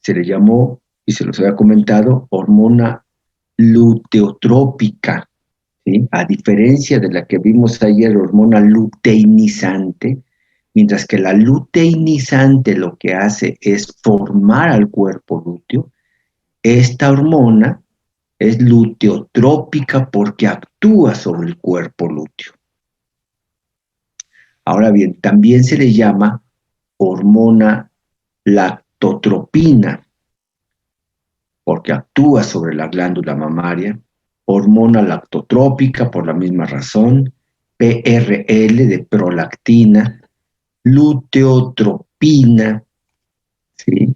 se le llamó, y se los había comentado, hormona luteotrópica, ¿sí? A diferencia de la que vimos ayer, hormona luteinizante, mientras que la luteinizante lo que hace es formar al cuerpo lúteo, esta hormona es luteotrópica porque actúa sobre el cuerpo lúteo. Ahora bien, también se le llama hormona lactotropina porque actúa sobre la glándula mamaria, hormona lactotrópica por la misma razón, PRL de prolactina, luteotropina, ¿sí?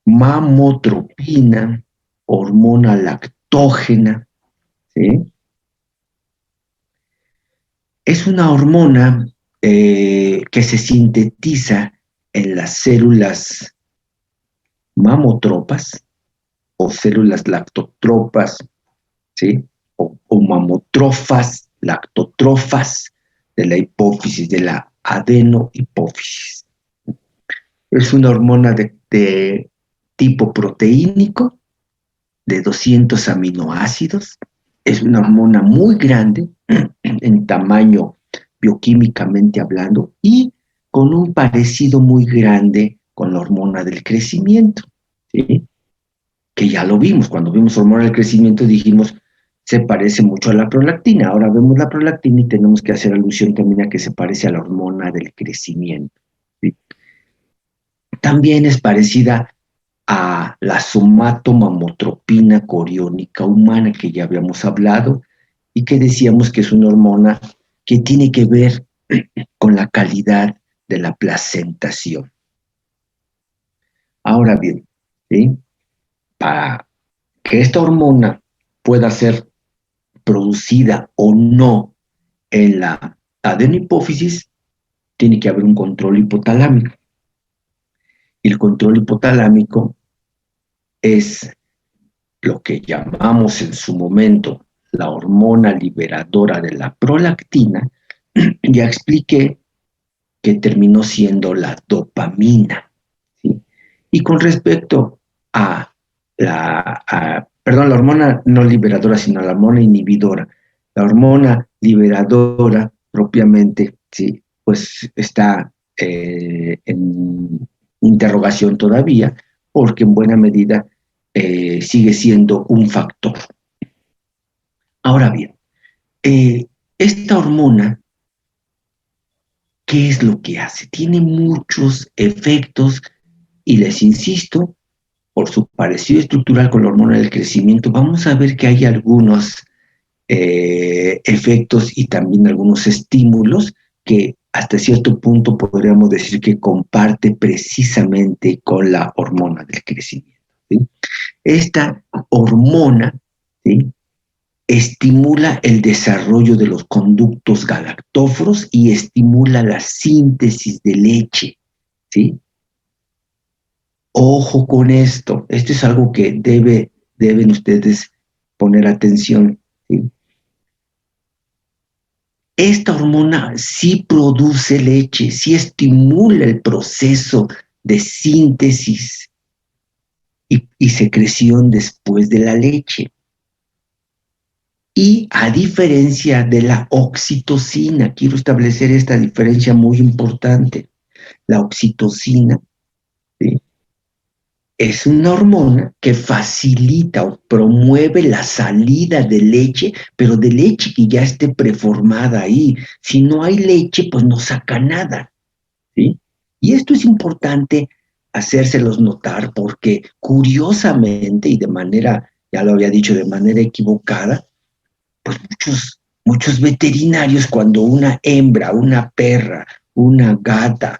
Mamotropina, hormona lactógena, ¿sí? Es una hormona que se sintetiza en las células mamotropas o células lactotropas, ¿sí? O mamotrofas, lactotrofas de la hipófisis, de la adenohipófisis. Es una hormona de tipo proteínico de 200 aminoácidos. Es una hormona muy grande en tamaño bioquímicamente hablando y con un parecido muy grande con la hormona del crecimiento, ¿sí? Que ya lo vimos, cuando vimos hormona del crecimiento dijimos, se parece mucho a la prolactina. Ahora vemos la prolactina y tenemos que hacer alusión también a que se parece a la hormona del crecimiento, ¿sí? También es parecida a la somatomamotropina coriónica humana que ya habíamos hablado y que decíamos que es una hormona que tiene que ver con la calidad de la placentación. Ahora bien, ¿sí? Para que esta hormona pueda ser producida o no en la adenohipófisis, tiene que haber un control hipotalámico. Y el control hipotalámico es lo que llamamos en su momento la hormona liberadora de la prolactina. Ya expliqué que terminó siendo la dopamina, ¿sí? Y con respecto a la hormona no liberadora, sino la hormona inhibidora. La hormona liberadora propiamente, sí, pues está en interrogación todavía, porque en buena medida sigue siendo un factor. Ahora bien, esta hormona, ¿qué es lo que hace? Tiene muchos efectos y les insisto, por su parecido estructural con la hormona del crecimiento, vamos a ver que hay algunos efectos y también algunos estímulos que hasta cierto punto podríamos decir que comparte precisamente con la hormona del crecimiento, ¿sí? Esta hormona, ¿sí?, estimula el desarrollo de los conductos galactóforos y estimula la síntesis de leche, ¿sí? Ojo con esto, esto es algo que deben ustedes poner atención, ¿sí? Esta hormona sí produce leche, sí estimula el proceso de síntesis y secreción después de la leche. Y a diferencia de la oxitocina, quiero establecer esta diferencia muy importante. La oxitocina, ¿sí?, es una hormona que facilita o promueve la salida de leche, pero de leche que ya esté preformada ahí. Si no hay leche, pues no saca nada, ¿sí? Y esto es importante hacérselos notar porque curiosamente y de manera, ya lo había dicho, de manera equivocada, pues muchos veterinarios cuando una hembra, una perra, una gata,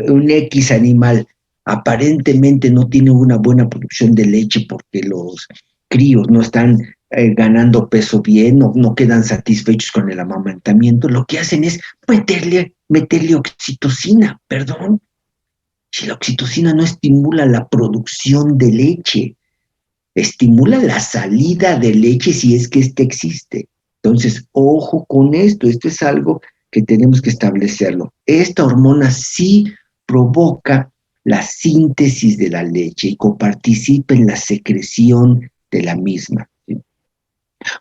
un X animal aparentemente no tiene una buena producción de leche porque los críos no están ganando peso bien, no quedan satisfechos con el amamantamiento, lo que hacen es meterle oxitocina, perdón. Si la oxitocina no estimula la producción de leche, estimula la salida de leche si es que ésta existe. Entonces, ojo con esto es algo que tenemos que establecerlo. Esta hormona sí provoca la síntesis de la leche y coparticipa en la secreción de la misma. ¿Sí?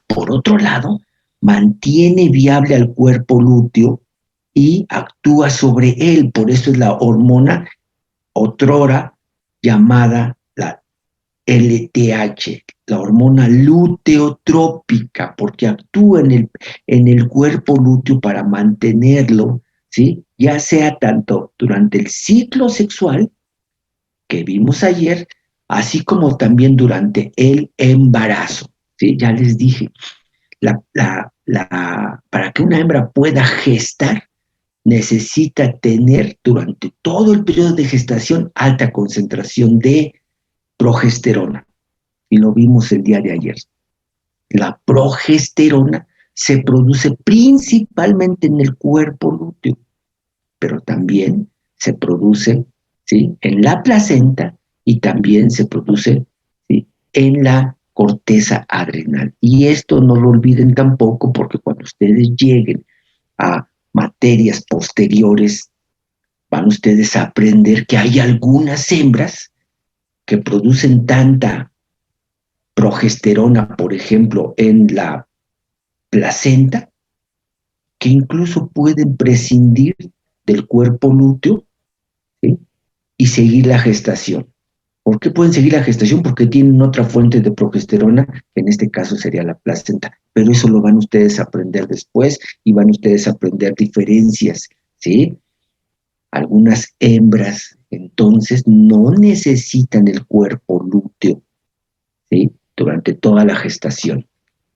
Por otro lado, mantiene viable al cuerpo lúteo y actúa sobre él. Por eso es la hormona otrora llamada la LTH, la hormona luteotrópica, porque actúa en el cuerpo lúteo para mantenerlo, ¿sí? Ya sea tanto durante el ciclo sexual que vimos ayer, así como también durante el embarazo, ¿sí? Ya les dije, para que una hembra pueda gestar, necesita tener durante todo el periodo de gestación alta concentración de progesterona. Y lo vimos el día de ayer. La progesterona se produce principalmente en el cuerpo lúteo, pero también se produce, ¿sí?, en la placenta y también se produce, ¿sí?, en la corteza adrenal. Y esto no lo olviden tampoco, porque cuando ustedes lleguen a materias posteriores, van ustedes a aprender que hay algunas hembras que producen tanta progesterona, por ejemplo, en la placenta, que incluso pueden prescindir del cuerpo lúteo, ¿sí?, y seguir la gestación. ¿Por qué pueden seguir la gestación? Porque tienen otra fuente de progesterona, que en este caso sería la placenta. Pero eso lo van ustedes a aprender después y van ustedes a aprender diferencias, ¿sí? Algunas hembras entonces no necesitan el cuerpo lúteo, ¿sí?, durante toda la gestación,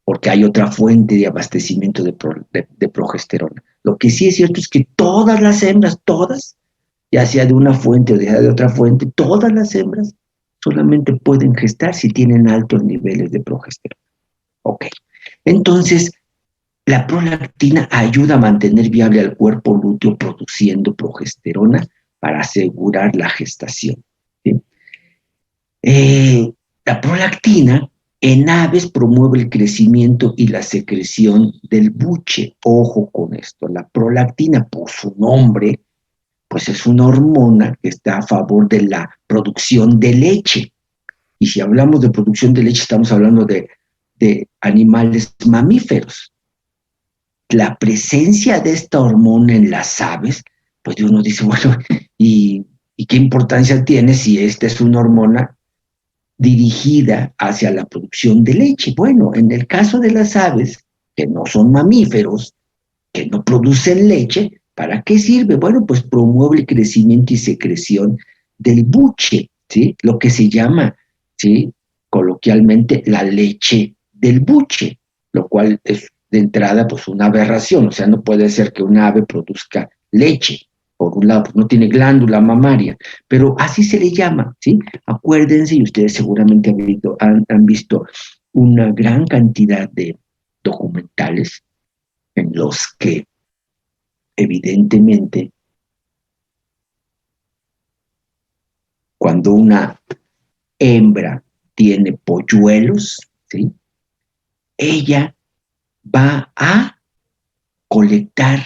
porque hay otra fuente de abastecimiento de progesterona. Lo que sí es cierto es que todas las hembras, todas, ya sea de una fuente o de otra fuente, todas las hembras solamente pueden gestar si tienen altos niveles de progesterona. Ok. Entonces, la prolactina ayuda a mantener viable al cuerpo lúteo produciendo progesterona para asegurar la gestación. ¿Sí? La prolactina en aves promueve el crecimiento y la secreción del buche. Ojo con esto, la prolactina, por su nombre, pues es una hormona que está a favor de la producción de leche. Y si hablamos de producción de leche, estamos hablando de animales mamíferos. La presencia de esta hormona en las aves, pues uno dice, bueno, ¿y qué importancia tiene si esta es una hormona dirigida hacia la producción de leche? Bueno, en el caso de las aves, que no son mamíferos, que no producen leche, ¿para qué sirve? Bueno, pues promueve el crecimiento y secreción del buche, ¿sí? Lo que se llama, ¿sí?, coloquialmente la leche del buche, lo cual es de entrada pues una aberración, o sea, no puede ser que un ave produzca leche. Por un lado, pues no tiene glándula mamaria, pero así se le llama, ¿sí? Acuérdense, y ustedes seguramente han visto una gran cantidad de documentales en los que evidentemente cuando una hembra tiene polluelos, ¿sí?, ella va a colectar,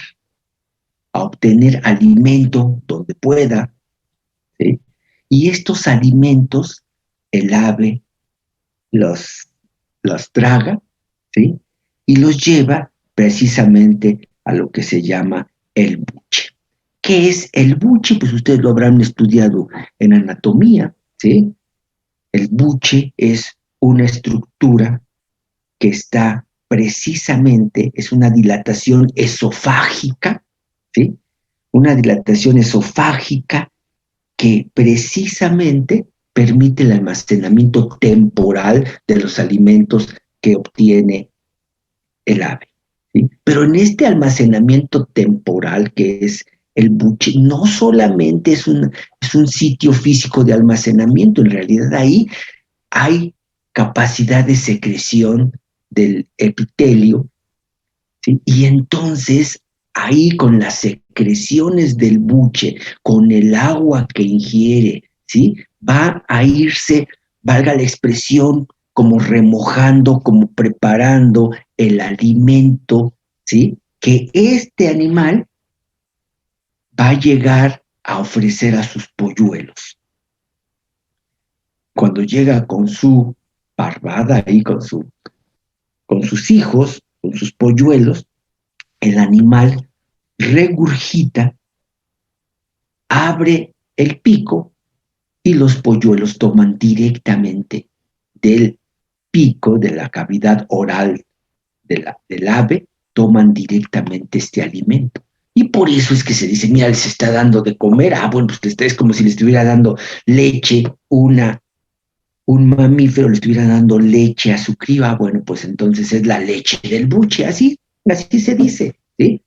a obtener alimento donde pueda, ¿sí?, y estos alimentos el ave los, los traga, ¿sí?, y los lleva precisamente a lo que se llama el buche. ¿Qué es el buche? Pues ustedes lo habrán estudiado en anatomía, ¿sí? El buche es una estructura que está precisamente, es una dilatación esofágica, ¿sí? Una dilatación esofágica que precisamente permite el almacenamiento temporal de los alimentos que obtiene el ave, ¿sí? Pero en este almacenamiento temporal que es el buche, no solamente es un sitio físico de almacenamiento, en realidad ahí hay capacidad de secreción del epitelio, ¿sí? Y entonces ahí con las secreciones del buche, con el agua que ingiere, ¿sí?, va a irse, valga la expresión, como remojando, como preparando el alimento, ¿sí?, que este animal va a llegar a ofrecer a sus polluelos. Cuando llega con su parvada y con sus hijos, con sus polluelos, el animal regurgita, abre el pico y los polluelos toman directamente del pico, de la cavidad oral del ave, toman directamente este alimento. Y por eso es que se dice, mira, les está dando de comer. Bueno, pues es como si le estuviera dando leche, un mamífero le estuviera dando leche a su cría. Bueno, pues entonces es la leche del buche, así se dice, ¿sí?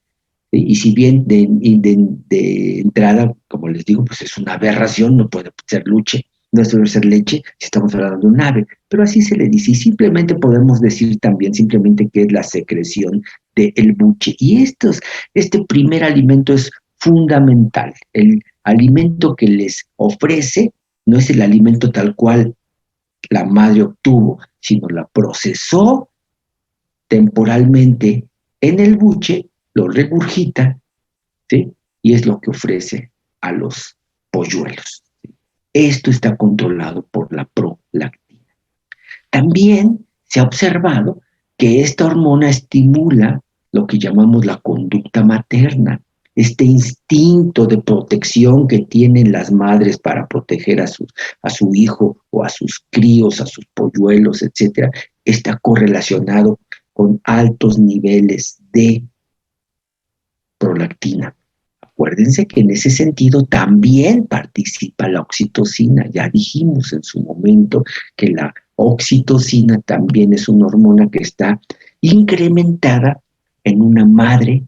Y si bien de entrada, como les digo, pues es una aberración, no puede ser luche, no debe ser leche si estamos hablando de un ave, pero así se le dice. Y simplemente podemos decir también simplemente que es la secreción del buche. Y este primer alimento es fundamental. El alimento que les ofrece no es el alimento tal cual la madre obtuvo, sino la procesó temporalmente en el buche, lo regurgita, ¿sí? Y es lo que ofrece a los polluelos. Esto está controlado por la prolactina. También se ha observado que esta hormona estimula lo que llamamos la conducta materna, este instinto de protección que tienen las madres para proteger a su hijo o a sus críos, a sus polluelos, etcétera, está correlacionado con altos niveles de prolactina. Acuérdense que en ese sentido también participa la oxitocina. Ya dijimos en su momento que la oxitocina también es una hormona que está incrementada en una madre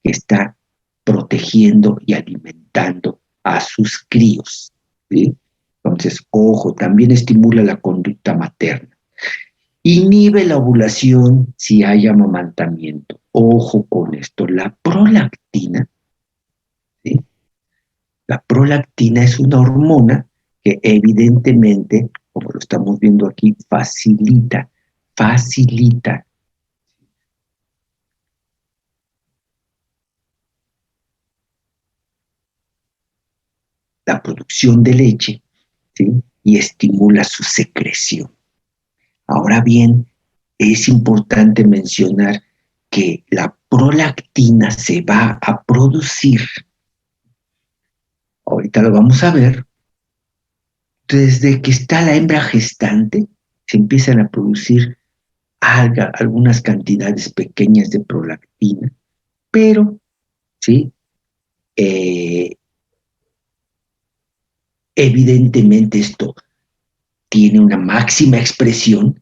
que está protegiendo y alimentando a sus críos, ¿sí? Entonces, ojo, también estimula la conducta materna. Inhibe la ovulación si hay amamantamiento. Ojo con esto, la prolactina, ¿sí? La prolactina es una hormona que evidentemente, como lo estamos viendo aquí, facilita la producción de leche, ¿sí? Y estimula su secreción. Ahora bien, es importante mencionar que la prolactina se va a producir, ahorita lo vamos a ver, desde que está la hembra gestante, se empiezan a producir algunas cantidades pequeñas de prolactina, pero, ¿sí? Evidentemente esto tiene una máxima expresión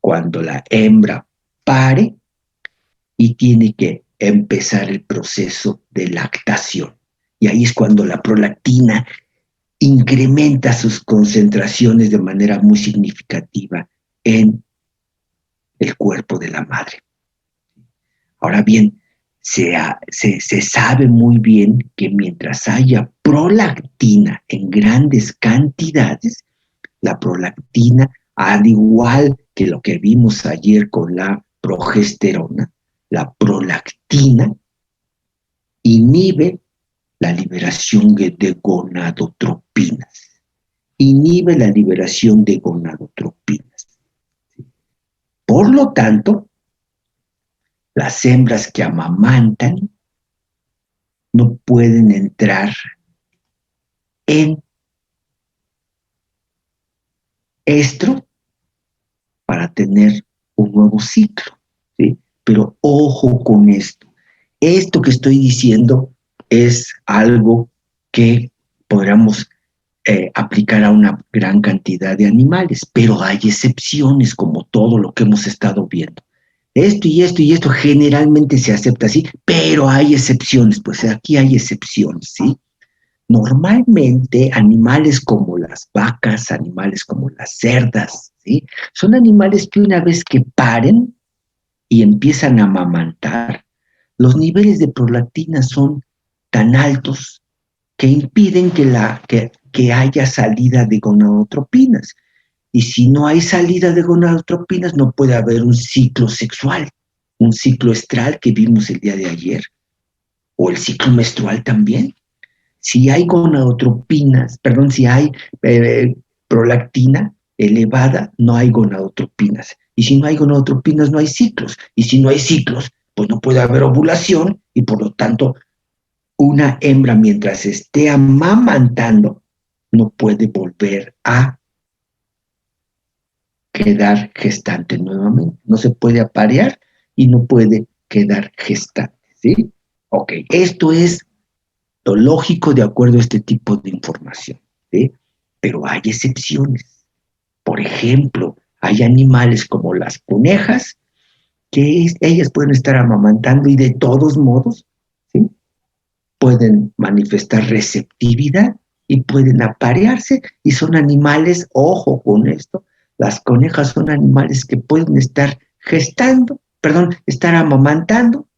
cuando la hembra pare y tiene que empezar el proceso de lactación. Y ahí es cuando la prolactina incrementa sus concentraciones de manera muy significativa en el cuerpo de la madre. Ahora bien, se sabe muy bien que mientras haya prolactina en grandes cantidades, la prolactina, al igual que lo que vimos ayer con la progesterona, la prolactina inhibe la liberación de gonadotropinas. Inhibe la liberación de gonadotropinas. Por lo tanto, las hembras que amamantan no pueden entrar en estro para tener un nuevo ciclo, ¿sí? Pero ojo con esto. Esto que estoy diciendo es algo que podríamos aplicar a una gran cantidad de animales, pero hay excepciones como todo lo que hemos estado viendo. Esto y esto y esto generalmente se acepta así, pero hay excepciones, pues aquí hay excepciones, ¿sí? Normalmente animales como las vacas, animales como las cerdas, ¿sí? Son animales que una vez que paren y empiezan a amamantar, los niveles de prolactina son tan altos que impiden que haya salida de gonadotropinas. Y si no hay salida de gonadotropinas, no puede haber un ciclo sexual, un ciclo estral que vimos el día de ayer, o el ciclo menstrual también. Si hay gonadotropinas, perdón, si hay prolactina elevada, no hay gonadotropinas. Y si no hay gonadotropinas, no hay ciclos. Y si no hay ciclos, pues no puede haber ovulación y por lo tanto una hembra mientras esté amamantando no puede volver a quedar gestante nuevamente. No se puede aparear y no puede quedar gestante, ¿sí? Ok, esto es lo lógico de acuerdo a este tipo de información, ¿sí? Pero hay excepciones. Por ejemplo, hay animales como las conejas que ellas pueden estar amamantando y de todos modos, ¿sí? Pueden manifestar receptividad y pueden aparearse y son animales, ojo con esto, las conejas son animales que pueden estar gestando, perdón, estar amamantando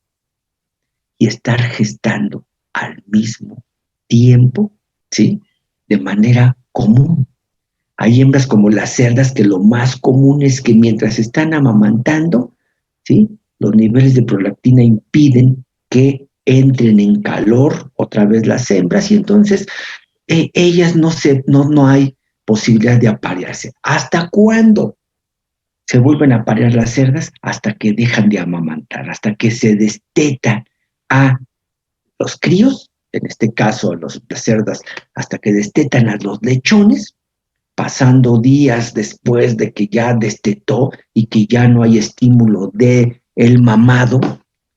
y estar gestando al mismo tiempo, ¿sí? De manera común. Hay hembras como las cerdas que lo más común es que mientras están amamantando, ¿sí? Los niveles de prolactina impiden que entren en calor otra vez las hembras y entonces ellas no hay posibilidad de aparearse. ¿Hasta cuándo se vuelven a aparear las cerdas? Hasta que dejan de amamantar, hasta que se destetan a los críos, en este caso las cerdas, hasta que destetan a los lechones, pasando días después de que ya destetó y que ya no hay estímulo de el mamado.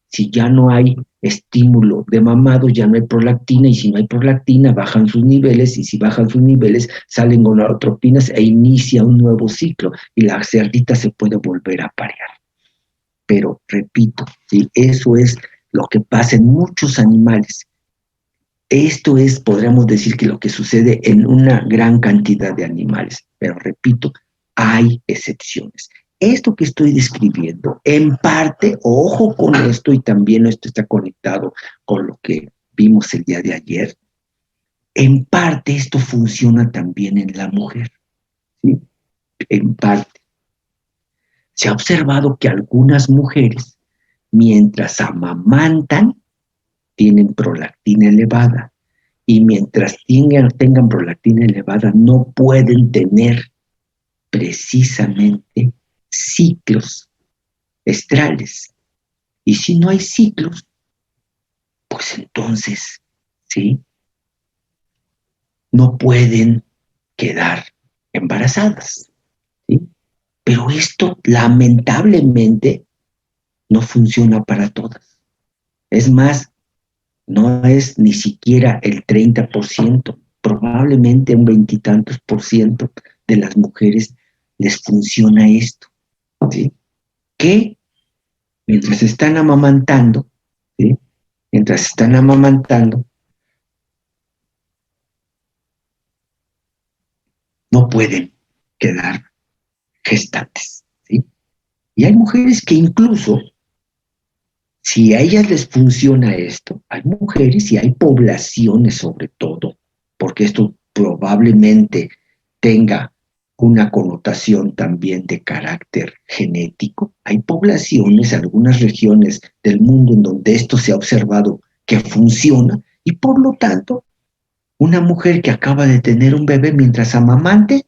Si ya no hay estímulo de mamado, ya no hay prolactina, y si no hay prolactina, bajan sus niveles, y si bajan sus niveles, salen gonadotropinas e inicia un nuevo ciclo, y la cerdita se puede volver a parear. Pero, repito, ¿sí? Eso es lo que pasa en muchos animales. Esto es, podríamos decir, que lo que sucede en una gran cantidad de animales, pero repito, hay excepciones. Esto que estoy describiendo, en parte, ojo con esto, y también esto está conectado con lo que vimos el día de ayer, en parte esto funciona también en la mujer, ¿sí? En parte. Se ha observado que algunas mujeres, mientras amamantan, tienen prolactina elevada y mientras tengan prolactina elevada no pueden tener precisamente ciclos estrales. Y si no hay ciclos, pues entonces, ¿sí? No pueden quedar embarazadas, ¿sí? Pero esto lamentablemente no funciona para todas. Es más, no es ni siquiera el 30%, probablemente un veintitantos por ciento de las mujeres les funciona esto, ¿sí? Que mientras están amamantando, ¿sí? Mientras están amamantando, no pueden quedar gestantes, ¿sí? Y hay mujeres que incluso, si a ellas les funciona esto, hay mujeres y hay poblaciones sobre todo, porque esto probablemente tenga una connotación también de carácter genético. Hay poblaciones, algunas regiones del mundo en donde esto se ha observado que funciona y por lo tanto, una mujer que acaba de tener un bebé mientras amamante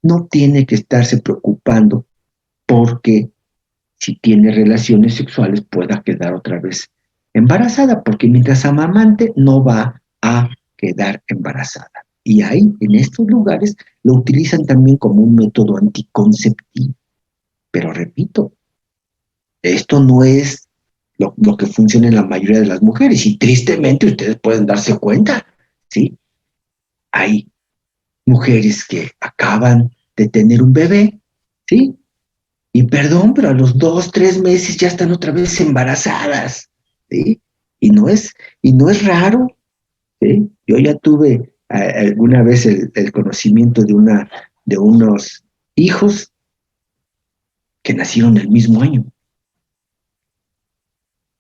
no tiene que estarse preocupando porque si tiene relaciones sexuales pueda quedar otra vez embarazada, porque mientras amamante no va a quedar embarazada. Y ahí, en estos lugares, lo utilizan también como un método anticonceptivo. Pero repito, esto no es lo que funciona en la mayoría de las mujeres y tristemente ustedes pueden darse cuenta, ¿sí? Hay mujeres que acaban de tener un bebé, ¿sí? Y perdón, pero a los 2, 3 meses ya están otra vez embarazadas, ¿sí? Y no es, y no es raro, ¿sí? Yo ya tuve alguna vez el conocimiento de unos hijos que nacieron el mismo año.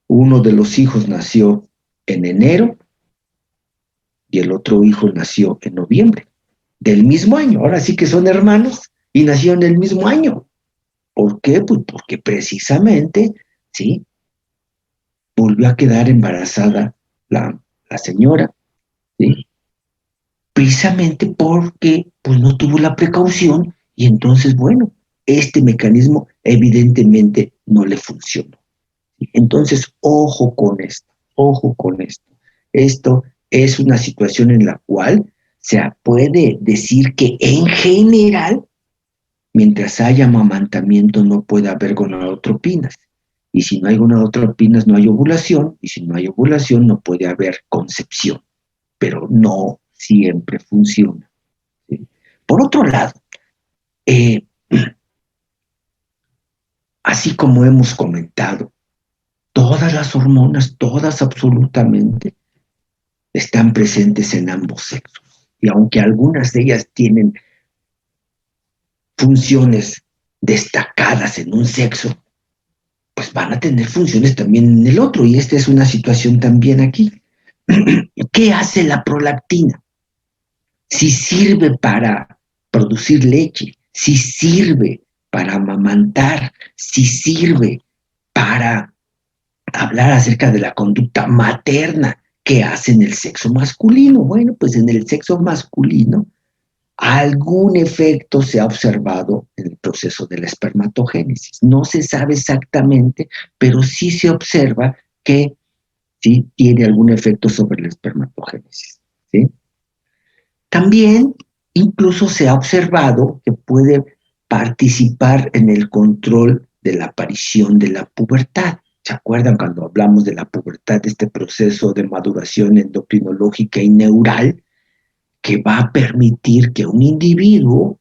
Uno de los hijos nació en enero y el otro hijo nació en noviembre del mismo año. Ahora sí que son hermanos y nacieron el mismo año. ¿Por qué? Pues porque precisamente, ¿sí? Volvió a quedar embarazada la señora, ¿sí? Precisamente porque pues, no tuvo la precaución y entonces, bueno, este mecanismo evidentemente no le funcionó. Entonces, ojo con esto, ojo con esto. Esto es una situación en la cual se puede decir que en general, mientras haya amamantamiento, no puede haber gonadotropinas. Y si no hay gonadotropinas, no hay ovulación. Y si no hay ovulación, no puede haber concepción. Pero no siempre funciona. ¿Sí? Por otro lado, eh, así como hemos comentado, todas las hormonas, todas absolutamente, están presentes en ambos sexos. Y aunque algunas de ellas tienen funciones destacadas en un sexo, pues van a tener funciones también en el otro. Y esta es una situación también aquí. ¿Qué hace la prolactina? Si sirve para producir leche, si sirve para amamantar, si sirve para hablar acerca de la conducta materna que hace en el sexo masculino. Bueno, pues en el sexo masculino algún efecto se ha observado en el proceso de la espermatogénesis. No se sabe exactamente, pero sí se observa que sí tiene algún efecto sobre la espermatogénesis. ¿Sí? También incluso se ha observado que puede participar en el control de la aparición de la pubertad. ¿Se acuerdan cuando hablamos de la pubertad, de este proceso de maduración endocrinológica y neural que va a permitir que un individuo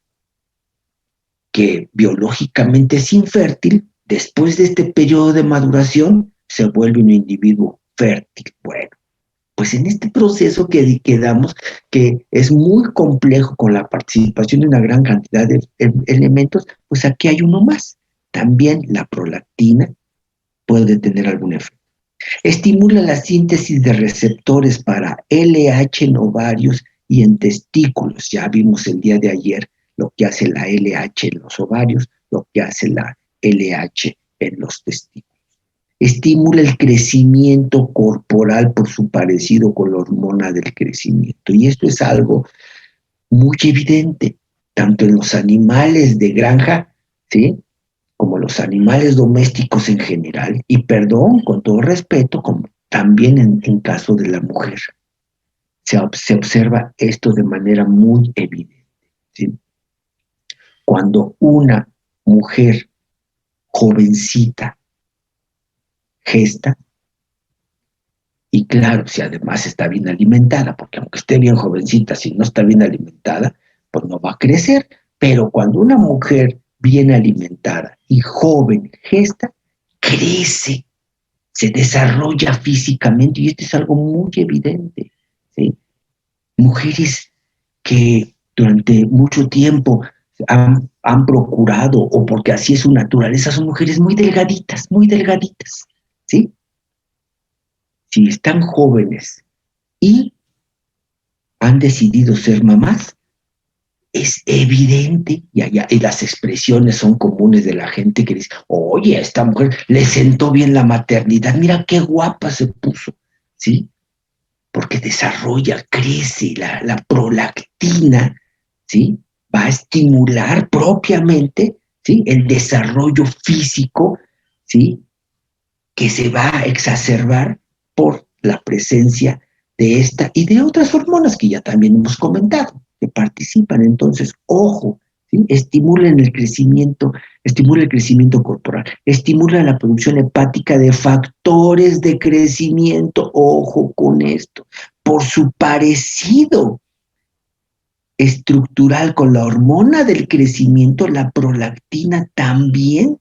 que biológicamente es infértil, después de este periodo de maduración, se vuelve un individuo fértil? Bueno, pues en este proceso que quedamos, que es muy complejo con la participación de una gran cantidad de elementos, pues aquí hay uno más. También la prolactina puede tener algún efecto. Estimula la síntesis de receptores para LH en ovarios y en testículos. Ya vimos el día de ayer lo que hace la LH en los ovarios, lo que hace la LH en los testículos. Estimula el crecimiento corporal por su parecido con la hormona del crecimiento. Y esto es algo muy evidente, tanto en los animales de granja, ¿sí? Como los animales domésticos en general, y perdón, con todo respeto, como también en caso de la mujer. Se observa esto de manera muy evidente. ¿Sí? Cuando una mujer jovencita gesta, y claro, si además está bien alimentada, porque aunque esté bien jovencita, si no está bien alimentada, pues no va a crecer. Pero cuando una mujer bien alimentada y joven gesta, crece, se desarrolla físicamente, y esto es algo muy evidente. ¿Sí? Mujeres que durante mucho tiempo han procurado, o porque así es su naturaleza, son mujeres muy delgaditas, muy delgaditas. ¿Sí? Si están jóvenes y han decidido ser mamás, es evidente, y las expresiones son comunes de la gente que dice, oye, a esta mujer le sentó bien la maternidad, mira qué guapa se puso, ¿sí? Porque desarrolla, crece la prolactina, ¿sí? Va a estimular propiamente, ¿sí? El desarrollo físico, ¿sí? Que se va a exacerbar por la presencia de esta y de otras hormonas que ya también hemos comentado, que participan. Entonces, ojo, ¿sí? Estimula el crecimiento corporal, estimula la producción hepática de factores de crecimiento, ojo con esto, por su parecido estructural con la hormona del crecimiento, la prolactina también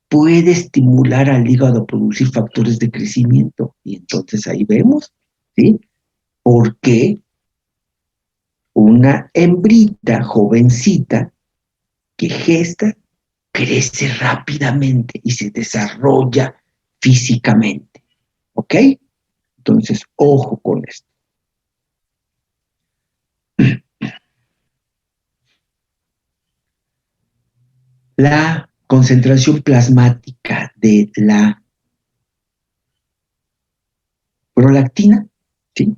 puede estimular al hígado a producir factores de crecimiento. Y entonces ahí vemos, ¿sí? ¿Por qué una hembrita jovencita que gesta crece rápidamente y se desarrolla físicamente? ¿Ok? Entonces, ojo con esto. La concentración plasmática de la prolactina, ¿sí?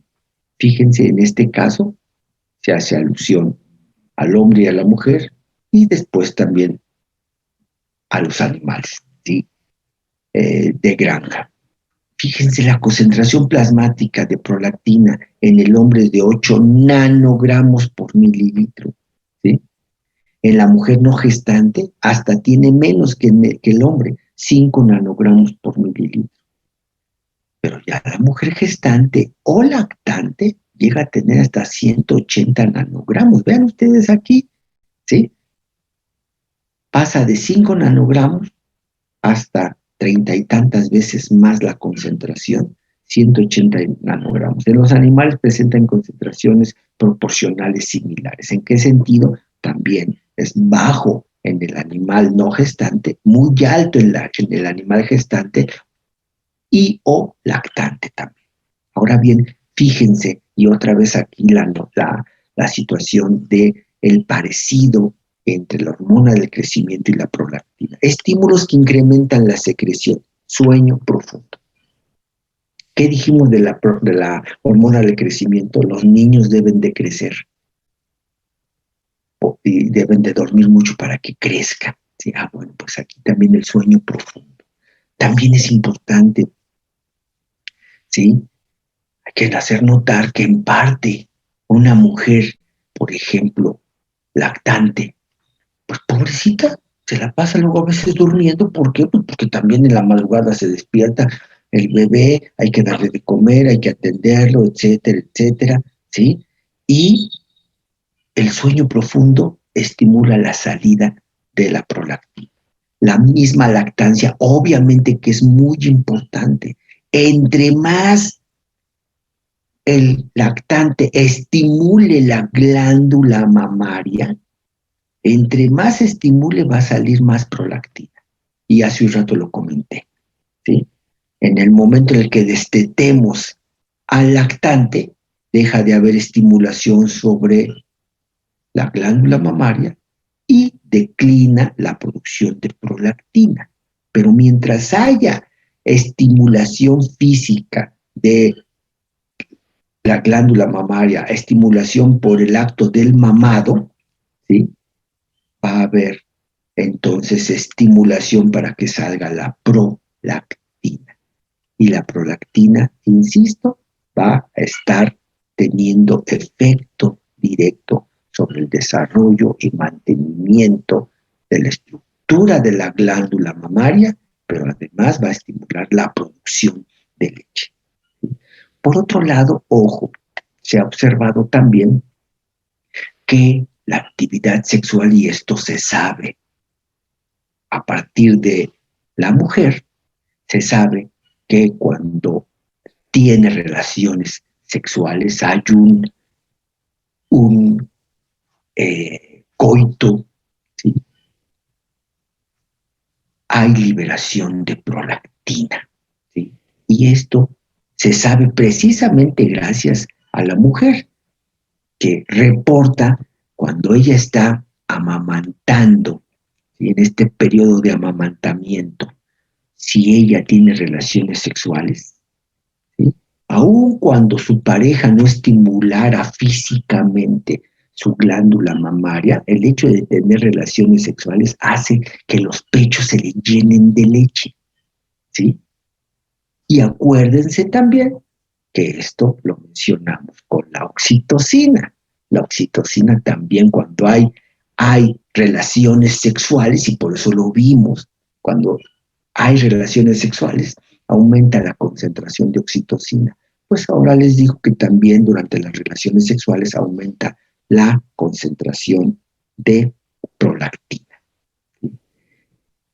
Fíjense, en este caso se hace alusión al hombre y a la mujer y después también a los animales, ¿sí? De granja. Fíjense, la concentración plasmática de prolactina en el hombre es de 8 nanogramos por mililitro, ¿sí? En la mujer no gestante hasta tiene menos que el hombre, 5 nanogramos por mililitro. Pero ya la mujer gestante o lactante llega a tener hasta 180 nanogramos. Vean ustedes aquí, ¿sí? Pasa de 5 nanogramos hasta 30 y tantas veces más la concentración, 180 nanogramos. En los animales presentan concentraciones proporcionales similares. ¿En qué sentido? También es bajo en el animal no gestante, muy alto en el animal gestante y o lactante también. Ahora bien, fíjense, y otra vez aquí la situación de el parecido entre la hormona del crecimiento y la prolactina. Estímulos que incrementan la secreción, sueño profundo. ¿Qué dijimos de la hormona del crecimiento? Los niños deben de crecer y deben de dormir mucho para que crezcan. ¿Sí? Bueno, pues aquí también el sueño profundo. También es importante, ¿sí? Hay que hacer notar que en parte una mujer, por ejemplo, lactante, pues pobrecita, se la pasa luego a veces durmiendo. ¿Por qué? Pues porque también en la madrugada se despierta el bebé, hay que darle de comer, hay que atenderlo, etcétera, etcétera, ¿sí? Y el sueño profundo estimula la salida de la prolactina. La misma lactancia, obviamente que es muy importante. Entre más el lactante estimule la glándula mamaria, entre más estimule va a salir más prolactina. Y hace un rato lo comenté, ¿sí? En el momento en el que destetemos al lactante, deja de haber estimulación sobre la glándula mamaria y declina la producción de prolactina. Pero mientras haya estimulación física de la glándula mamaria, estimulación por el acto del mamado, ¿sí? Va a haber entonces estimulación para que salga la prolactina. Y la prolactina, insisto, va a estar teniendo efecto directo sobre el desarrollo y mantenimiento de la estructura de la glándula mamaria, pero además va a estimular la producción de leche. Por otro lado, ojo, se ha observado también que la actividad sexual, y esto se sabe a partir de la mujer, se sabe que cuando tiene relaciones sexuales hay un coito, ¿sí? Hay liberación de prolactina, ¿sí? Y esto se sabe precisamente gracias a la mujer, que reporta cuando ella está amamantando, ¿sí? En este periodo de amamantamiento, si ella tiene relaciones sexuales, ¿sí? Aun cuando su pareja no estimulara físicamente su glándula mamaria, el hecho de tener relaciones sexuales hace que los pechos se le llenen de leche, ¿sí? Y acuérdense también que esto lo mencionamos con la oxitocina. La oxitocina también cuando hay relaciones sexuales, y por eso lo vimos, cuando hay relaciones sexuales, aumenta la concentración de oxitocina. Pues ahora les digo que también durante las relaciones sexuales aumenta la concentración de prolactina.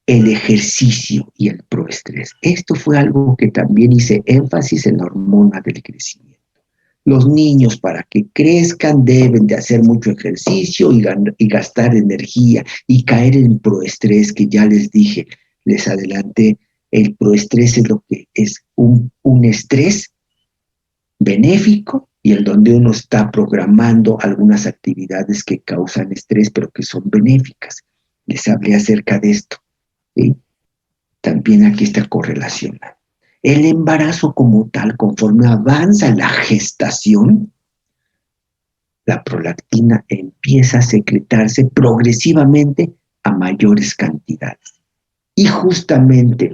El ejercicio y el proestrés. Esto fue algo que también hice énfasis en la hormona del crecimiento. Los niños, para que crezcan, deben de hacer mucho ejercicio y gastar energía y caer en proestrés, que ya les dije, les adelanté. El proestrés es lo que es un estrés benéfico y en donde uno está programando algunas actividades que causan estrés, pero que son benéficas. Les hablé acerca de esto, ¿sí? También aquí está correlacionado. El embarazo como tal, conforme avanza la gestación, la prolactina empieza a secretarse progresivamente a mayores cantidades. Y justamente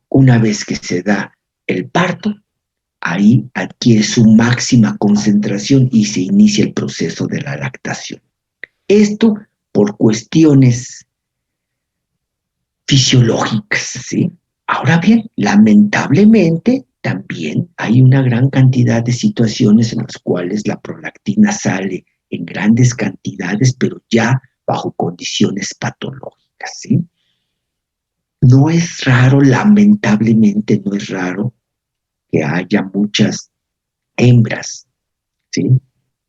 una vez que se da el parto, ahí adquiere su máxima concentración y se inicia el proceso de la lactación. Esto por cuestiones fisiológicas, ¿sí? Ahora bien, lamentablemente también hay una gran cantidad de situaciones en las cuales la prolactina sale en grandes cantidades, pero ya bajo condiciones patológicas, ¿sí? No es raro, lamentablemente no es raro que haya muchas hembras, ¿sí?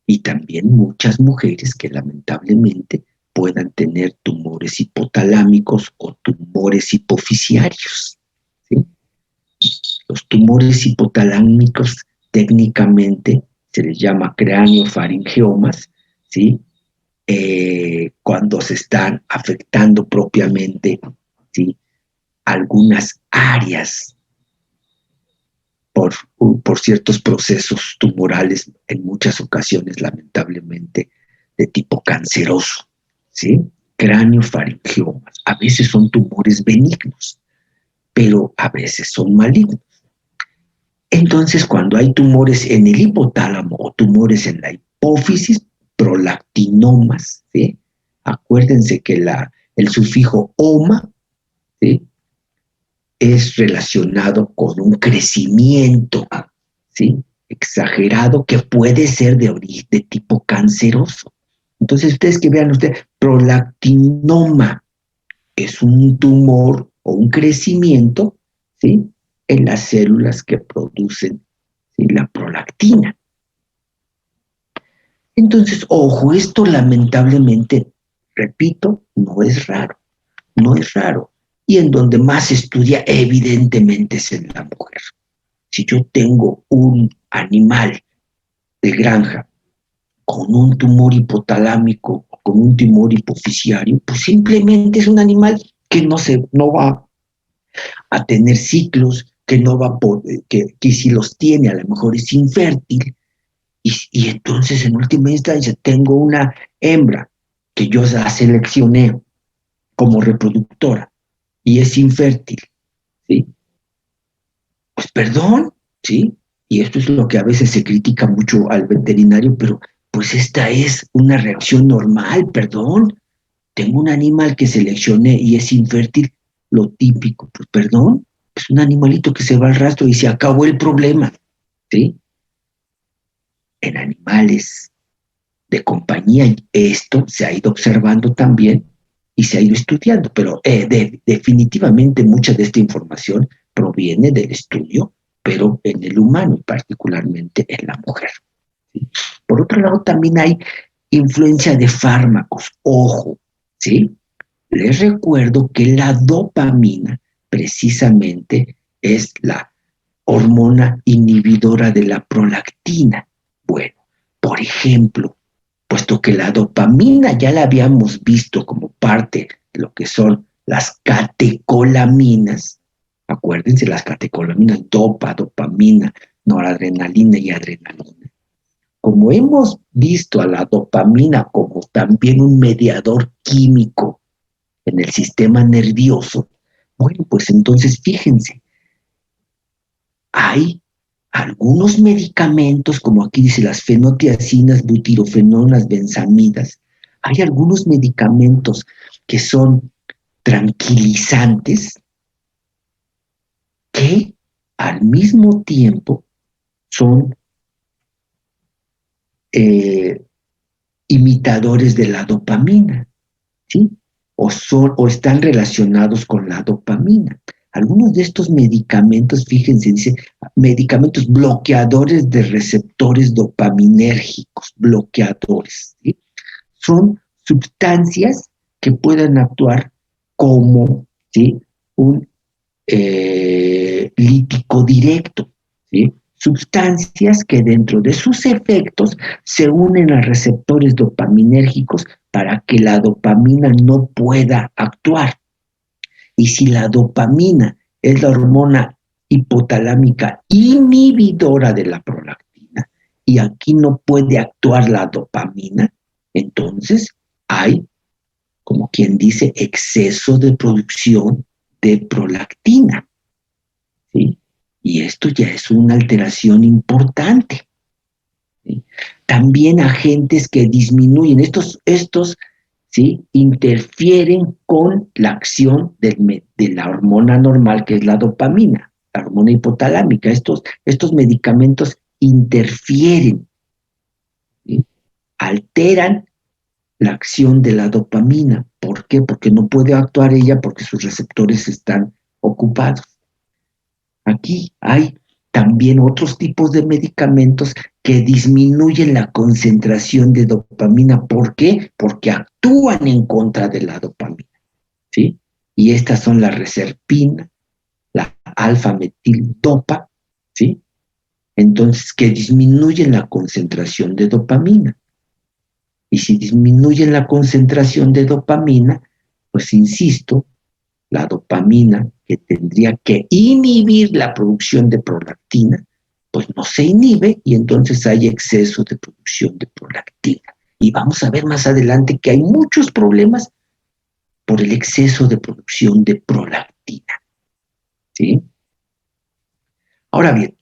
Y también muchas mujeres que lamentablemente puedan tener tumores hipotalámicos o tumores hipofisiarios, ¿sí? Los tumores hipotalámicos técnicamente se les llama craneofaringiomas, ¿sí? Cuando se están afectando propiamente, ¿sí?, algunas áreas por, por ciertos procesos tumorales, en muchas ocasiones, lamentablemente, de tipo canceroso, ¿sí? Craneofaringiomas. A veces son tumores benignos, pero a veces son malignos. Entonces, cuando hay tumores en el hipotálamo o tumores en la hipófisis, prolactinomas, ¿sí? Acuérdense que el sufijo oma, ¿sí?, es relacionado con un crecimiento, ¿sí?, exagerado que puede ser de origen de tipo canceroso. Entonces, ustedes que vean, prolactinoma es un tumor o un crecimiento, ¿sí?, en las células que producen, ¿sí?, la prolactina. Entonces, ojo, esto lamentablemente, repito, no es raro, no es raro. Y en donde más se estudia, evidentemente, es en la mujer. Si yo tengo un animal de granja con un tumor hipotalámico, con un tumor hipofisiario, pues simplemente es un animal que no va a tener ciclos, que no va a poder, que si los tiene a lo mejor es infértil, y entonces en última instancia tengo una hembra que yo la seleccioné como reproductora y es infértil, ¿sí? Pues perdón, ¿sí? Y esto es lo que a veces se critica mucho al veterinario, pero pues esta es una reacción normal, perdón. Tengo un animal que seleccioné y es infértil, lo típico, pues perdón, es un animalito que se va al rastro y se acabó el problema, ¿sí? En animales de compañía esto se ha ido observando también y se ha ido estudiando, pero definitivamente mucha de esta información proviene del estudio, pero en el humano y particularmente en la mujer, ¿sí? Por otro lado, también hay influencia de fármacos, ojo, ¿sí? Les recuerdo que la dopamina precisamente es la hormona inhibidora de la prolactina. Bueno, por ejemplo, puesto que la dopamina ya la habíamos visto como parte de lo que son las catecolaminas, acuérdense, las catecolaminas, dopamina, noradrenalina y adrenalina. Como hemos visto a la dopamina como también un mediador químico en el sistema nervioso, bueno, pues entonces fíjense, hay algunos medicamentos, como aquí dice las fenotiacinas, butirofenonas, benzamidas, hay algunos medicamentos que son tranquilizantes que al mismo tiempo son eh, imitadores de la dopamina, ¿sí? O están relacionados con la dopamina. Algunos de estos medicamentos, fíjense, dice, medicamentos bloqueadores de receptores dopaminérgicos, bloqueadores, ¿sí? Son sustancias que pueden actuar como, ¿sí?, un lítico directo, ¿sí? Sustancias que dentro de sus efectos se unen a receptores dopaminérgicos para que la dopamina no pueda actuar. Y si la dopamina es la hormona hipotalámica inhibidora de la prolactina, y aquí no puede actuar la dopamina, entonces hay, como quien dice, exceso de producción de prolactina, ¿sí? Y esto ya es una alteración importante, ¿sí? También agentes que disminuyen, estos ¿sí? Interfieren con la acción de la hormona normal, que es la dopamina, la hormona hipotalámica. Estos medicamentos interfieren, ¿sí? Alteran la acción de la dopamina. ¿Por qué? Porque no puede actuar ella porque sus receptores están ocupados. Aquí hay también otros tipos de medicamentos que disminuyen la concentración de dopamina. ¿Por qué? Porque actúan en contra de la dopamina, ¿sí? Y estas son la reserpina, la alfa-metildopa, ¿sí? Entonces, que disminuyen la concentración de dopamina. Y si disminuyen la concentración de dopamina, pues insisto, la dopamina, que tendría que inhibir la producción de prolactina, pues no se inhibe y entonces hay exceso de producción de prolactina. Y vamos a ver más adelante que hay muchos problemas por el exceso de producción de prolactina, ¿sí? Ahora bien,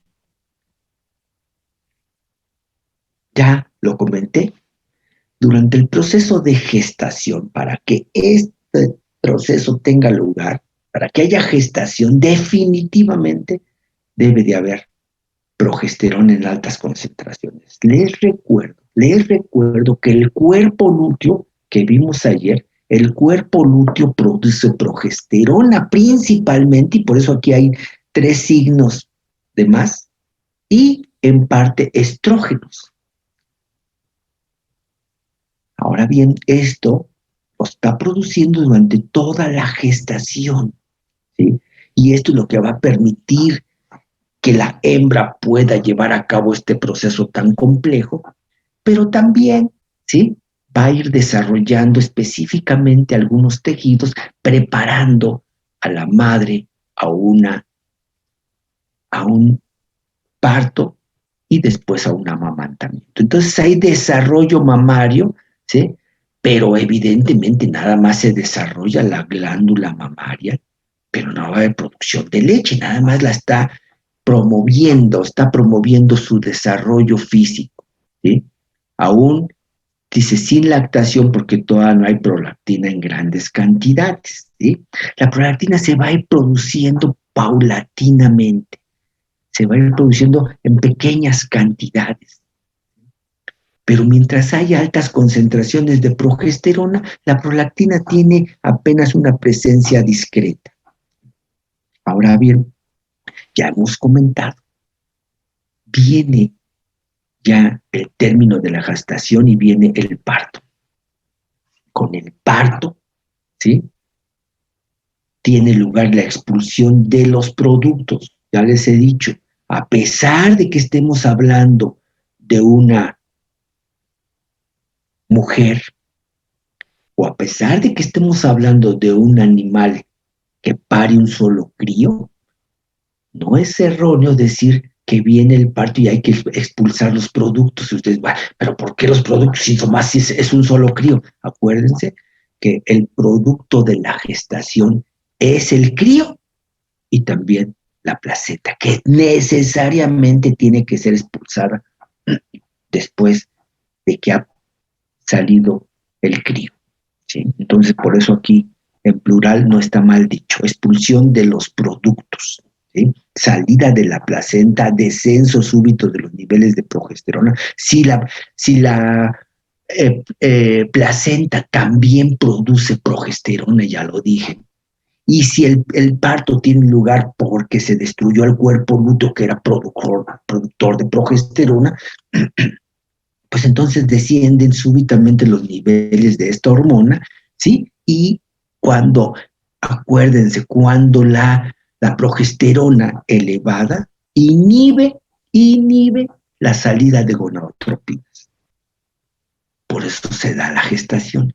ya lo comenté, durante el proceso de gestación, para que este proceso tenga lugar, para que haya gestación, definitivamente debe de haber progesterona en altas concentraciones. Les recuerdo que el cuerpo lúteo que vimos ayer, el cuerpo lúteo produce progesterona principalmente, y por eso aquí hay 3 signos de más, y en parte estrógenos. Ahora bien, esto lo está produciendo durante toda la gestación, ¿sí? Y esto es lo que va a permitir que la hembra pueda llevar a cabo este proceso tan complejo, pero también, ¿sí? Va a ir desarrollando específicamente algunos tejidos, preparando a la madre a un parto y después a un amamantamiento. Entonces hay desarrollo mamario, ¿sí? Pero evidentemente nada más se desarrolla la glándula mamaria, pero no va a haber producción de leche, nada más la está promoviendo su desarrollo físico, ¿sí? Aún, dice, sin lactación porque todavía no hay prolactina en grandes cantidades, ¿sí? La prolactina se va a ir produciendo paulatinamente, se va a ir produciendo en pequeñas cantidades. Pero mientras hay altas concentraciones de progesterona, la prolactina tiene apenas una presencia discreta. Ahora bien, ya hemos comentado, viene ya el término de la gestación y viene el parto. Con el parto, ¿sí? Tiene lugar la expulsión de los productos. Ya les he dicho, a pesar de que estemos hablando de una mujer, o a pesar de que estemos hablando de un animal que pare un solo crío, no es erróneo decir que viene el parto y hay que expulsar los productos. Y ustedes, bueno, pero ¿por qué los productos si nomás es un solo crío? Acuérdense que el producto de la gestación es el crío y también la placenta, que necesariamente tiene que ser expulsada después de que ha salido el crío, ¿sí? Entonces, por eso aquí en plural no está mal dicho, expulsión de los productos, ¿sí? Salida de la placenta, descenso súbito de los niveles de progesterona. Si la placenta también produce progesterona, ya lo dije, y si el parto tiene lugar porque se destruyó el cuerpo lúteo que era productor de progesterona, pues entonces descienden súbitamente los niveles de esta hormona, ¿sí? Y cuando, acuérdense, cuando la progesterona elevada inhibe la salida de gonadotropinas. Por eso se da la gestación.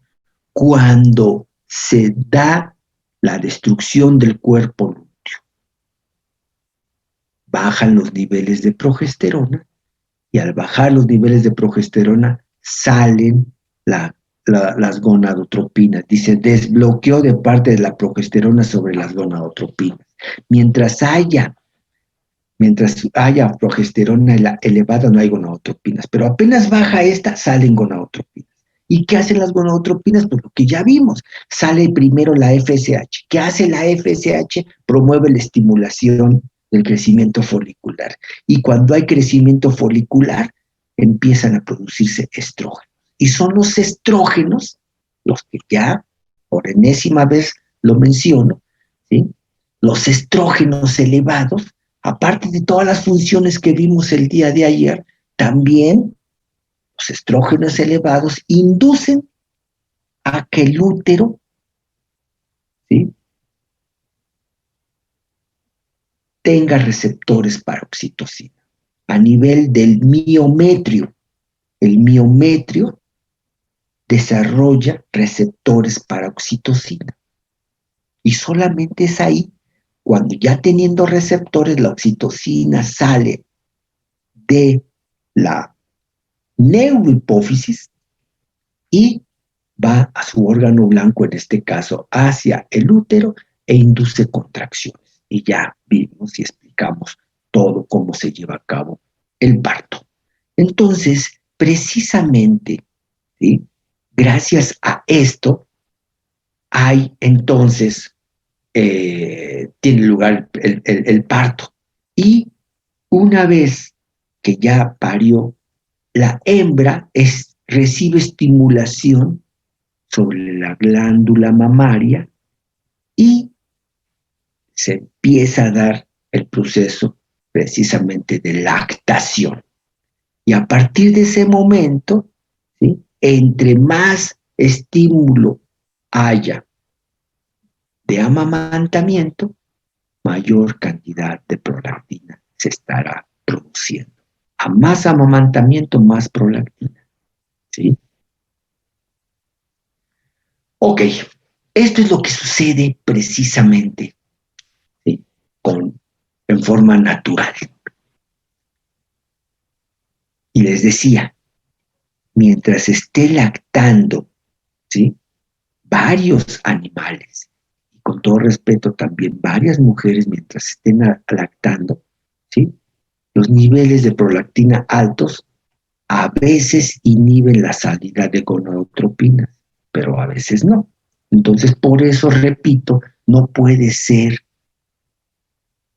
Cuando se da la destrucción del cuerpo lúteo bajan los niveles de progesterona y al bajar los niveles de progesterona salen las gonadotropinas. Dice, desbloqueo de parte de la progesterona sobre las gonadotropinas. Mientras haya progesterona elevada, no hay gonadotropinas, pero apenas baja esta, salen gonadotropinas. ¿Y qué hacen las gonadotropinas? Pues lo que ya vimos, sale primero la FSH. ¿Qué hace la FSH? Promueve la estimulación del crecimiento folicular. Y cuando hay crecimiento folicular, empiezan a producirse estrógenos. Y son los estrógenos los que ya, por enésima vez lo menciono, ¿sí? Los estrógenos elevados, aparte de todas las funciones que vimos el día de ayer, también los estrógenos elevados inducen a que el útero, ¿sí?, tenga receptores para oxitocina a nivel del miometrio. El miometrio desarrolla receptores para oxitocina. Y solamente es ahí, cuando ya teniendo receptores, la oxitocina sale de la neurohipófisis y va a su órgano blanco, en este caso hacia el útero, e induce contracciones. Y ya vimos y explicamos todo cómo se lleva a cabo el parto. Entonces, precisamente, ¿sí?, gracias a esto, hay entonces, tiene lugar el parto. Y una vez que ya parió, la hembra recibe estimulación sobre la glándula mamaria y se empieza a dar el proceso precisamente de lactación. Y a partir de ese momento, ¿sí?, entre más estímulo haya de amamantamiento, mayor cantidad de prolactina se estará produciendo. A más amamantamiento, más prolactina, ¿sí? Ok, esto es lo que sucede precisamente, ¿sí?, en forma natural. Y les decía, mientras esté lactando, ¿sí?, varios animales, y con todo respeto también varias mujeres mientras estén lactando, ¿sí?, los niveles de prolactina altos a veces inhiben la salida de gonadotropinas, pero a veces no. Entonces, por eso, repito, no puede ser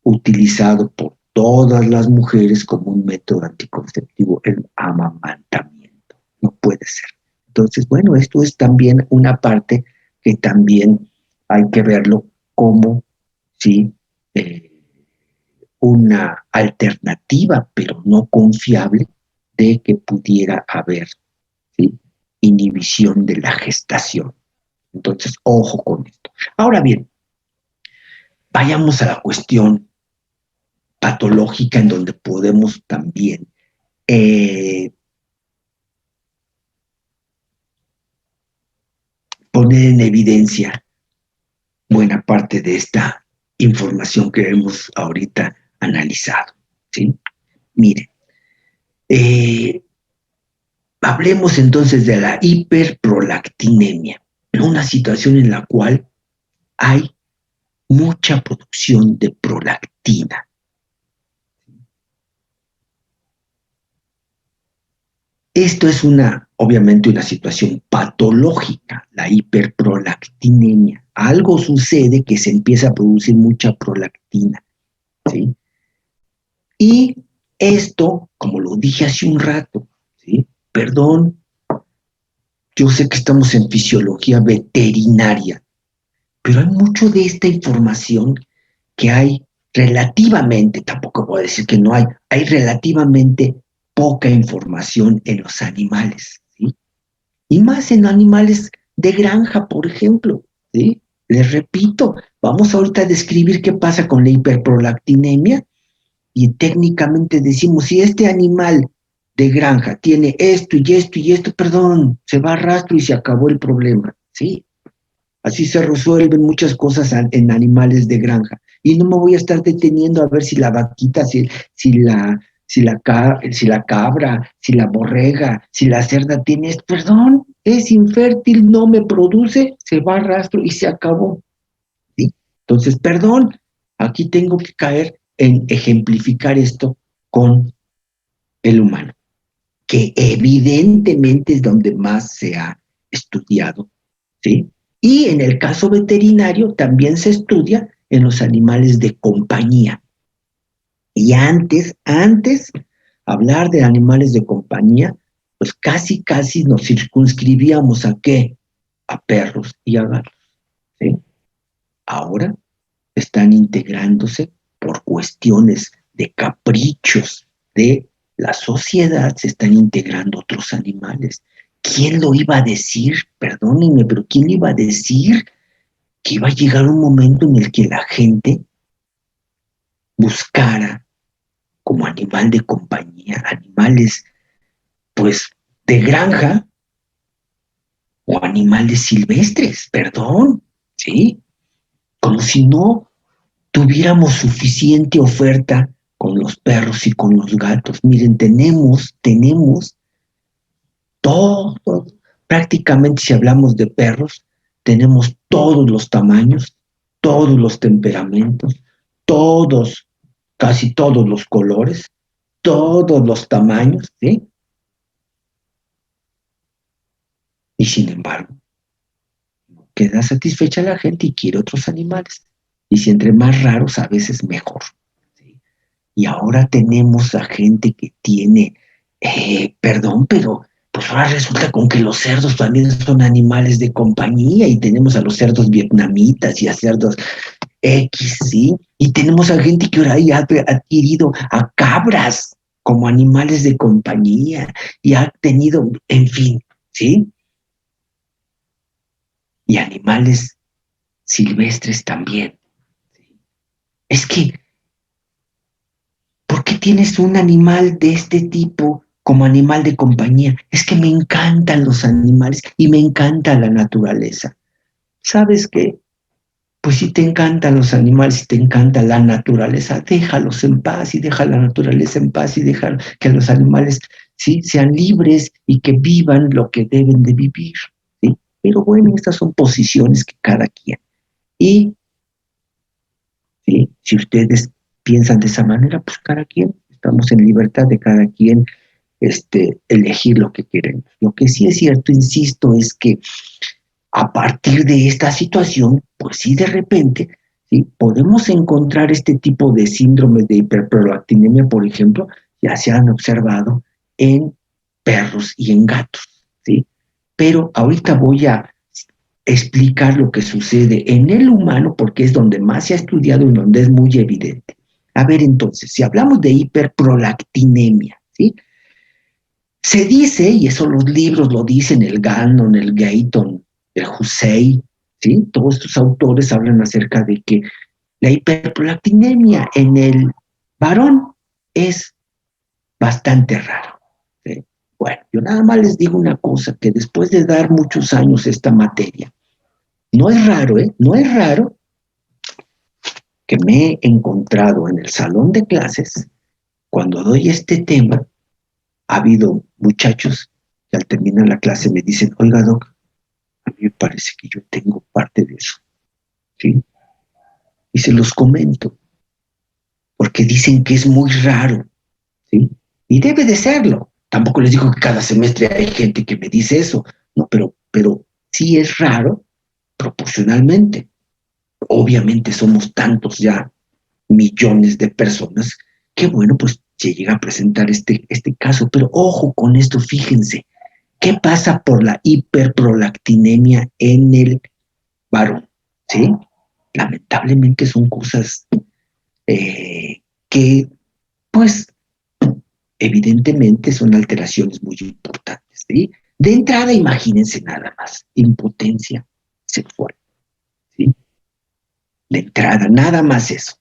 utilizado por todas las mujeres como un método anticonceptivo el amamantamiento. No puede ser. Entonces, bueno, esto es también una parte que también hay que verlo como, sí, una alternativa, pero no confiable, de que pudiera haber, ¿sí?, inhibición de la gestación. Entonces, ojo con esto. Ahora bien, vayamos a la cuestión patológica, en donde podemos también poner en evidencia buena parte de esta información que hemos ahorita analizado, ¿sí? Miren, hablemos entonces de la hiperprolactinemia, una situación en la cual hay mucha producción de prolactina. Esto es obviamente una situación patológica, la hiperprolactinemia. Algo sucede que se empieza a producir mucha prolactina, ¿sí? Y esto, como lo dije hace un rato, ¿sí?, perdón, yo sé que estamos en fisiología veterinaria, pero hay mucho de esta información que hay relativamente, tampoco voy a decir que no hay relativamente poca información en los animales, ¿sí? Y más en animales de granja, por ejemplo, ¿sí? Les repito, vamos ahorita a describir qué pasa con la hiperprolactinemia y técnicamente decimos, si este animal de granja tiene esto y esto y esto, perdón, se va a rastro y se acabó el problema, ¿sí? Así se resuelven muchas cosas en animales de granja. y no me voy a estar deteniendo a ver si la vaquita, si la cabra, si la borrega, si la cerda tiene, perdón, es infértil, no me produce, se va a rastro y se acabó. ¿Sí? Entonces, perdón, aquí tengo que caer en ejemplificar esto con el humano, que evidentemente es donde más se ha estudiado, ¿sí? Y en el caso veterinario también se estudia en los animales de compañía. Y antes, hablar de animales de compañía, pues casi nos circunscribíamos a qué? A perros y a gatos, ¿sí? Ahora están integrándose por cuestiones de caprichos de la sociedad, se están integrando otros animales. ¿Quién lo iba a decir? Perdónenme, pero ¿quién iba a decir que iba a llegar un momento en el que la gente buscara como animal de compañía, animales pues de granja o animales silvestres, perdón, ¿sí? Como si no tuviéramos suficiente oferta con los perros y con los gatos. Miren, tenemos todo, prácticamente si hablamos de perros, tenemos todos los tamaños, todos los temperamentos, todos, casi todos los colores, todos los tamaños, ¿sí? Y sin embargo, queda satisfecha la gente y quiere otros animales. Y si entre más raros, a veces mejor. ¿Sí? Y ahora tenemos a gente que tiene, perdón, pero pues ahora resulta con que los cerdos también son animales de compañía y tenemos a los cerdos vietnamitas y a cerdos X, ¿sí? Y tenemos a gente que ahora ya ha adquirido a cabras como animales de compañía y ha tenido, en fin, ¿sí? Y animales silvestres también. Es que, ¿por qué tienes un animal de este tipo como animal de compañía? Es que me encantan los animales y me encanta la naturaleza. ¿Sabes qué? Pues si te encantan los animales, si te encanta la naturaleza, déjalos en paz y deja la naturaleza en paz y deja que los animales, ¿sí?, sean libres y que vivan lo que deben de vivir, ¿sí? Pero bueno, estas son posiciones que cada quien. Y ¿sí? Si ustedes piensan de esa manera, pues cada quien, estamos en libertad de cada quien elegir lo que queremos. Lo que sí es cierto, insisto, es que a partir de esta situación, pues sí, de repente, ¿sí?, podemos encontrar este tipo de síndromes de hiperprolactinemia, por ejemplo, ya se han observado en perros y en gatos, ¿sí? Pero ahorita voy a explicar lo que sucede en el humano porque es donde más se ha estudiado y donde es muy evidente. A ver, entonces, si hablamos de hiperprolactinemia, ¿sí?, se dice, y eso los libros lo dicen, el Gannon, el Gayton, el Hussey, ¿sí?, todos estos autores hablan acerca de que la hiperprolactinemia en el varón es bastante raro, ¿sí? Bueno, yo nada más les digo una cosa, que después de dar muchos años esta materia, no es raro, ¿eh? No es raro que me he encontrado en el salón de clases, cuando doy este tema, ha habido muchachos que al terminar la clase me dicen, oiga, doc, a mí me parece que yo tengo parte de eso, ¿sí? Y se los comento, porque dicen que es muy raro, ¿sí? Y debe de serlo. Tampoco les digo que cada semestre hay gente que me dice eso, no, pero sí es raro proporcionalmente. Obviamente somos tantos ya millones de personas que bueno, pues se llega a presentar este caso. Pero ojo con esto, fíjense, ¿qué pasa por la hiperprolactinemia en el varón? ¿Sí? Lamentablemente son cosas que, pues, evidentemente son alteraciones muy importantes, ¿sí? De entrada, imagínense nada más, impotencia sexual, ¿sí? De entrada, nada más eso.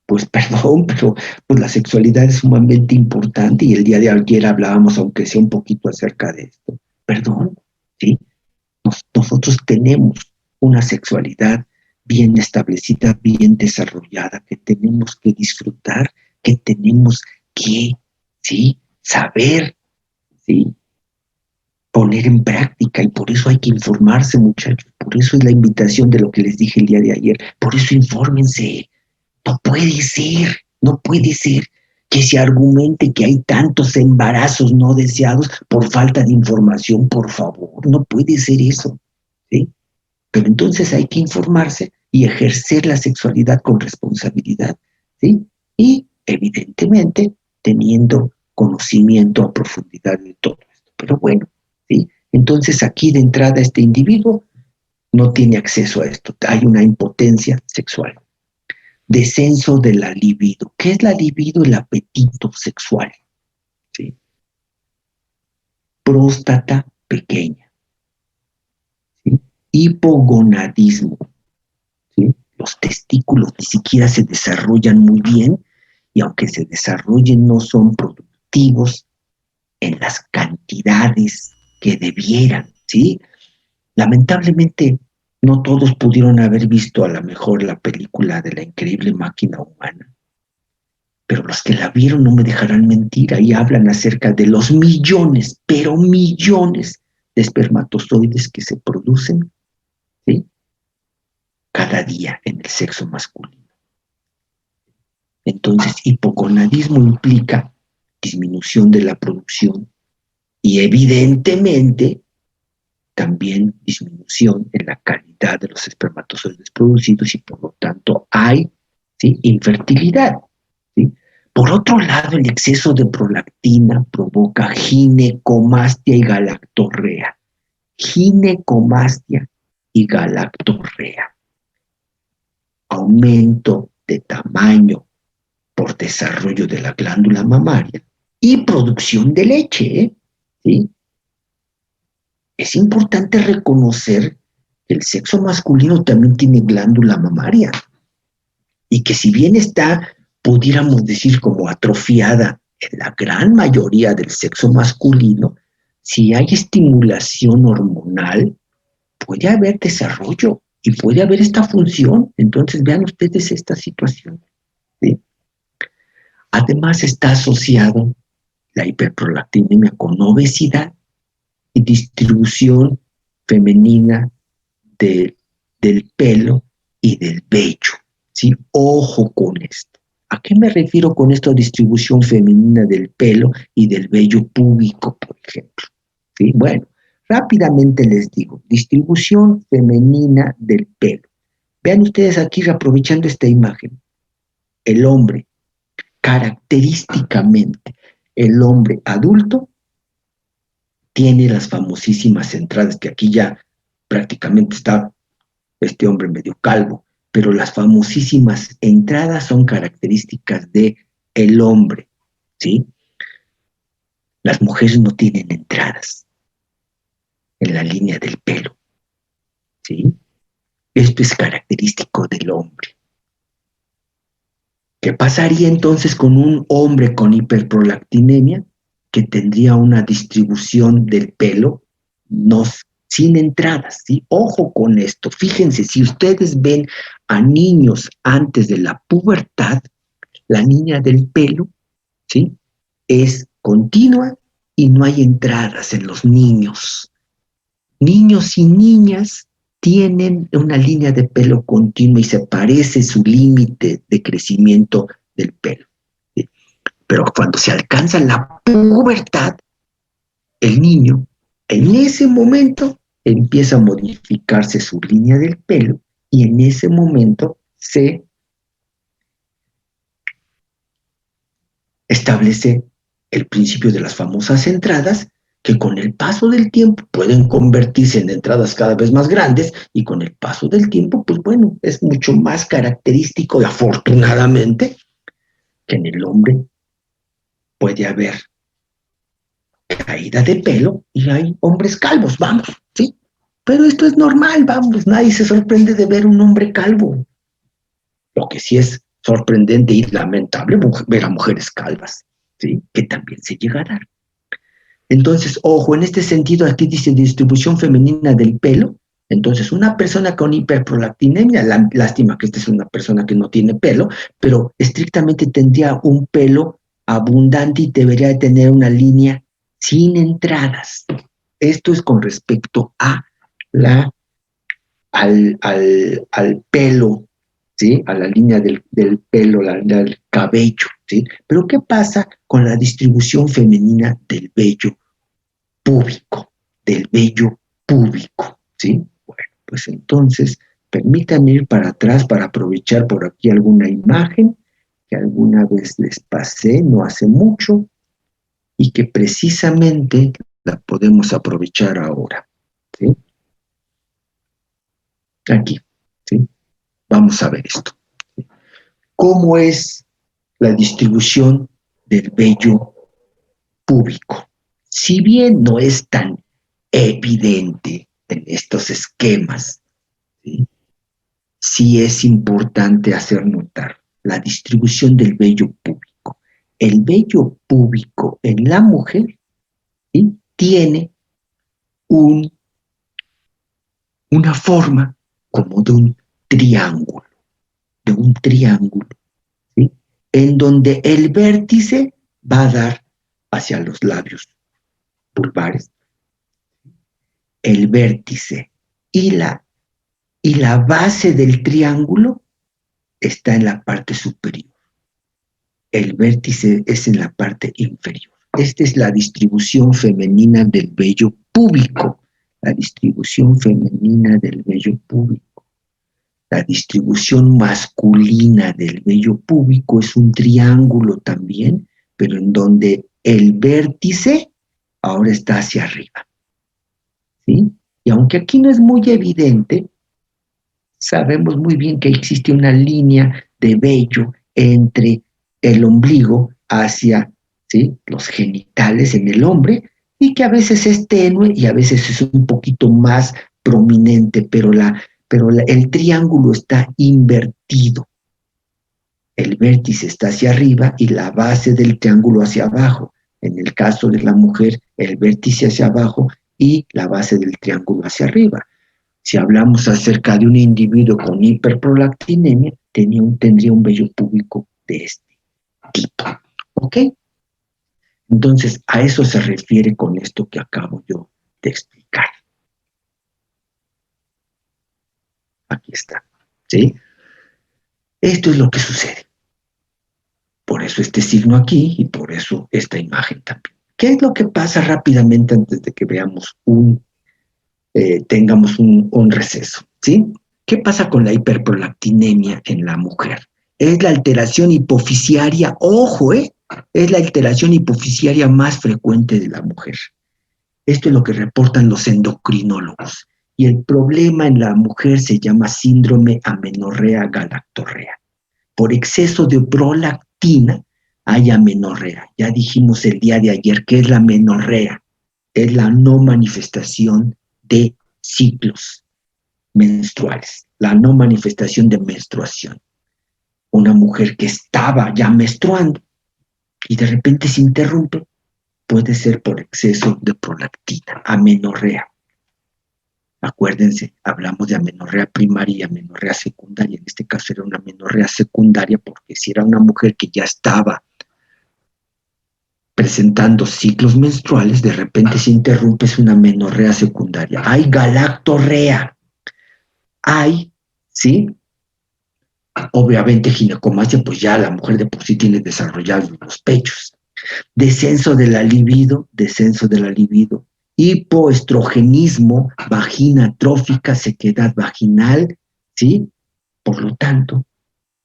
Pues perdón, pero pues la sexualidad es sumamente importante y el día de ayer hablábamos, aunque sea un poquito acerca de esto. Perdón, ¿sí? Nosotros tenemos una sexualidad bien establecida, bien desarrollada, que tenemos que disfrutar, que tenemos que, ¿sí?, saber, ¿sí?, poner en práctica, y por eso hay que informarse, muchachos. Por eso es la invitación de lo que les dije el día de ayer. Por eso infórmense. No puede ser, no puede ser que se argumente que hay tantos embarazos no deseados por falta de información, por favor. No puede ser eso, ¿sí? Pero entonces hay que informarse y ejercer la sexualidad con responsabilidad, ¿sí? Y evidentemente teniendo conocimiento a profundidad de todo esto. Pero bueno, ¿sí? Entonces aquí de entrada este individuo no tiene acceso a esto. Hay una impotencia sexual. Descenso de la libido. ¿Qué es la libido? El apetito sexual, ¿sí? Próstata pequeña, ¿sí? Hipogonadismo, ¿sí? Los testículos ni siquiera se desarrollan muy bien, y aunque se desarrollen no son productivos en las cantidades que debieran, ¿sí? Lamentablemente no todos pudieron haber visto a lo mejor la película de La increíble máquina humana, pero los que la vieron no me dejarán mentir. Ahí hablan acerca de los millones, pero millones de espermatozoides que se producen, ¿sí?, cada día en el sexo masculino. Entonces, hipogonadismo implica disminución de la producción y evidentemente también disminución en la calidad de los espermatozoides producidos, y por lo tanto hay, ¿sí?, infertilidad, ¿sí? Por otro lado, el exceso de prolactina provoca ginecomastia y galactorrea. Ginecomastia y galactorrea. Aumento de tamaño por desarrollo de la glándula mamaria y producción de leche, ¿sí? Es importante reconocer que el sexo masculino también tiene glándula mamaria, y que si bien está, pudiéramos decir, como atrofiada en la gran mayoría del sexo masculino, si hay estimulación hormonal, puede haber desarrollo y puede haber esta función. Entonces vean ustedes esta situación, ¿sí? Además está asociado la hiperprolactinemia con obesidad y distribución femenina de, del pelo y del vello, ¿sí? Ojo con esto. ¿A qué me refiero con esto? Distribución femenina del pelo y del vello púbico, por ejemplo, ¿sí? Bueno, rápidamente les digo, distribución femenina del pelo. Vean ustedes aquí, aprovechando esta imagen, el hombre, característicamente, el hombre adulto tiene las famosísimas entradas, que aquí ya prácticamente está este hombre medio calvo, pero las famosísimas entradas son características de el hombre, ¿sí? Las mujeres no tienen entradas en la línea del pelo, ¿sí? Esto es característico del hombre. ¿Qué pasaría entonces con un hombre con hiperprolactinemia que tendría una distribución del pelo no, sin entradas? ¿Sí? Ojo con esto. Fíjense, si ustedes ven a niños antes de la pubertad, la línea del pelo, ¿sí?, es continua y no hay entradas en los niños. Niños y niñas tienen una línea de pelo continua y se parece su límite de crecimiento del pelo, ¿sí? Pero cuando se alcanza la pubertad, el niño en ese momento empieza a modificarse su línea del pelo, y en ese momento se establece el principio de las famosas entradas, que con el paso del tiempo pueden convertirse en entradas cada vez más grandes, y con el paso del tiempo, pues bueno, es mucho más característico, y afortunadamente, que en el hombre puede haber caída de pelo y hay hombres calvos, vamos, ¿sí? Pero esto es normal, vamos, nadie se sorprende de ver un hombre calvo. Lo que sí es sorprendente y lamentable ver a mujeres calvas, ¿sí?, que también se llega a dar. Entonces, ojo, en este sentido, aquí dice distribución femenina del pelo. Entonces, una persona con hiperprolactinemia, lástima que esta es una persona que no tiene pelo, pero estrictamente tendría un pelo abundante y debería de tener una línea sin entradas. Esto es con respecto a al pelo, ¿sí? A la línea del pelo, la línea del cabello, ¿sí? Pero ¿qué pasa con la distribución femenina del vello púbico? Del vello púbico, ¿sí? Bueno, pues entonces, permítanme ir para atrás para aprovechar por aquí alguna imagen que alguna vez les pasé no hace mucho y que precisamente la podemos aprovechar ahora, ¿sí? Aquí, ¿sí? Vamos a ver esto. ¿Cómo es la distribución del vello púbico? Si bien no es tan evidente en estos esquemas, ¿sí? Sí es importante hacer notar la distribución del vello púbico. El vello púbico en la mujer, ¿sí? Tiene un, una forma como de un triángulo, ¿sí? En donde el vértice va a dar hacia los labios vulvares, el vértice y y la base del triángulo está en la parte superior. El vértice es en la parte inferior. Esta es la distribución femenina del vello púbico. La distribución femenina del vello púbico. La distribución masculina del vello púbico es un triángulo también, pero en donde el vértice ahora está hacia arriba, ¿sí? Y aunque aquí no es muy evidente, sabemos muy bien que existe una línea de vello entre el ombligo hacia, ¿sí?, los genitales en el hombre y que a veces es tenue y a veces es un poquito más prominente, pero el triángulo está invertido. El vértice está hacia arriba y la base del triángulo hacia abajo. En el caso de la mujer, el vértice hacia abajo y la base del triángulo hacia arriba. Si hablamos acerca de un individuo con hiperprolactinemia, tendría un vello púbico de este tipo. ¿Ok? Entonces, a eso se refiere con esto que acabo yo de explicar. Aquí está. ¿Sí? Esto es lo que sucede. Por eso este signo aquí y por eso esta imagen también. ¿Qué es lo que pasa rápidamente antes de que veamos tengamos un receso? ¿Sí? ¿Qué pasa con la hiperprolactinemia en la mujer? Es la alteración hipofisiaria, ojo, es la alteración hipofisiaria más frecuente de la mujer. Esto es lo que reportan los endocrinólogos. Y el problema en la mujer se llama síndrome amenorrea galactorrea. Por exceso de prolactina hay amenorrea. Ya dijimos el día de ayer que es la amenorrea. Es la no manifestación de ciclos menstruales, la no manifestación de menstruación. Una mujer que estaba ya menstruando y de repente se interrumpe, puede ser por exceso de prolactina, amenorrea. Acuérdense, hablamos de amenorrea primaria y amenorrea secundaria. En este caso era una amenorrea secundaria porque si era una mujer que ya estaba presentando ciclos menstruales, de repente se interrumpe, es una amenorrea secundaria. Hay galactorrea. Hay, ¿sí? Obviamente ginecomastia, pues ya la mujer de por sí tiene desarrollados los pechos. Descenso de la libido, hipoestrogenismo, vagina atrófica, sequedad vaginal, ¿sí? Por lo tanto,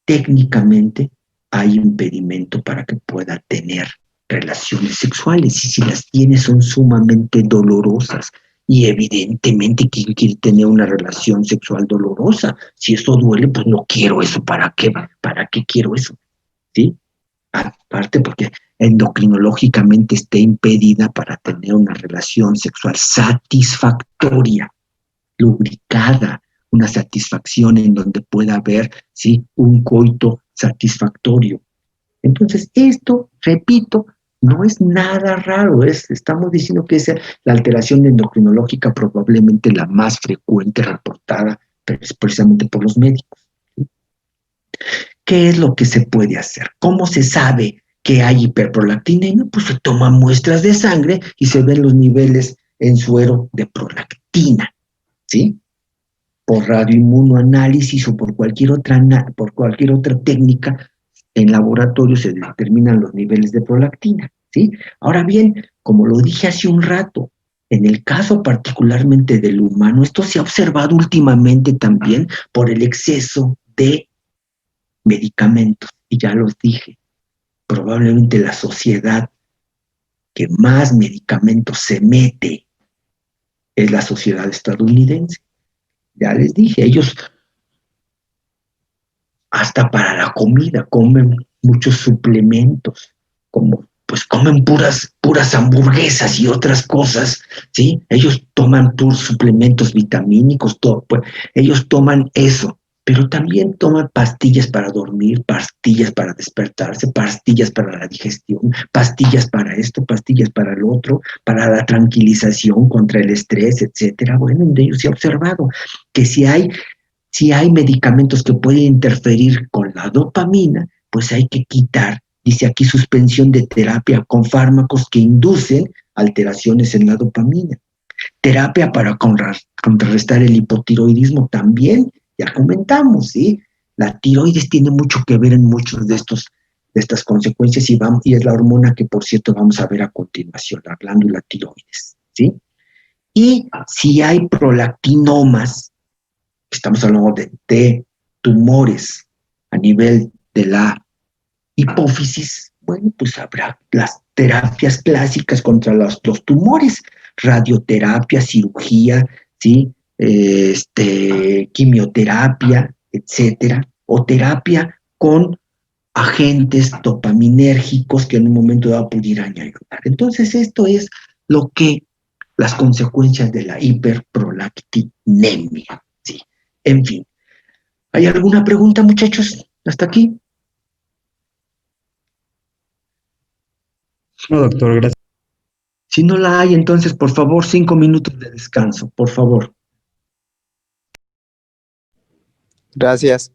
técnicamente hay impedimento para que pueda tener relaciones sexuales y si las tiene son sumamente dolorosas. Y evidentemente, ¿quién quiere tener una relación sexual dolorosa? Si eso duele, pues no quiero eso. ¿Para qué? ¿Para qué quiero eso? ¿Sí? Aparte porque endocrinológicamente esté impedida para tener una relación sexual satisfactoria, lubricada, una satisfacción en donde pueda haber, ¿sí?, un coito satisfactorio. Entonces, esto, repito, No es nada raro, estamos diciendo que es la alteración endocrinológica probablemente la más frecuente reportada precisamente por los médicos. ¿Qué es lo que se puede hacer? ¿Cómo se sabe que hay hiperprolactinemia? Pues se toman muestras de sangre y se ven los niveles en suero de prolactina, ¿sí? Por radioinmunoanálisis o por cualquier otra técnica en laboratorio se determinan los niveles de prolactina, ¿sí? Ahora bien, como lo dije hace un rato, en el caso particularmente del humano, esto se ha observado últimamente también por el exceso de medicamentos, y ya los dije, probablemente la sociedad que más medicamentos se mete es la sociedad estadounidense. Ya les dije, ellos hasta para la comida comen muchos suplementos, como pues comen puras hamburguesas y otras cosas, ¿sí? Ellos toman puros suplementos vitamínicos, todo, pues, ellos toman eso, pero también toman pastillas para dormir, pastillas para despertarse, pastillas para la digestión, pastillas para esto, pastillas para el otro, para la tranquilización contra el estrés, etcétera. Bueno, de ellos se ha observado que si hay medicamentos que pueden interferir con la dopamina, pues hay que quitar, dice aquí, suspensión de terapia con fármacos que inducen alteraciones en la dopamina. Terapia para contrarrestar el hipotiroidismo también, ya comentamos, ¿sí? La tiroides tiene mucho que ver en muchos de estas consecuencias y es la hormona que, por cierto, vamos a ver a continuación, la glándula tiroides, ¿sí? Y si hay prolactinomas, estamos hablando de tumores a nivel de la hipófisis, bueno, pues habrá las terapias clásicas contra los tumores, radioterapia, cirugía, ¿sí? Quimioterapia, etcétera, o terapia con agentes dopaminérgicos que en un momento dado pudieran ayudar. Entonces, esto es lo que las consecuencias de la hiperprolactinemia, ¿sí? En fin, ¿hay alguna pregunta, muchachos? ¿Hasta aquí? No, doctor, gracias. Si no la hay, entonces, por favor, 5 minutos de descanso, por favor. Gracias.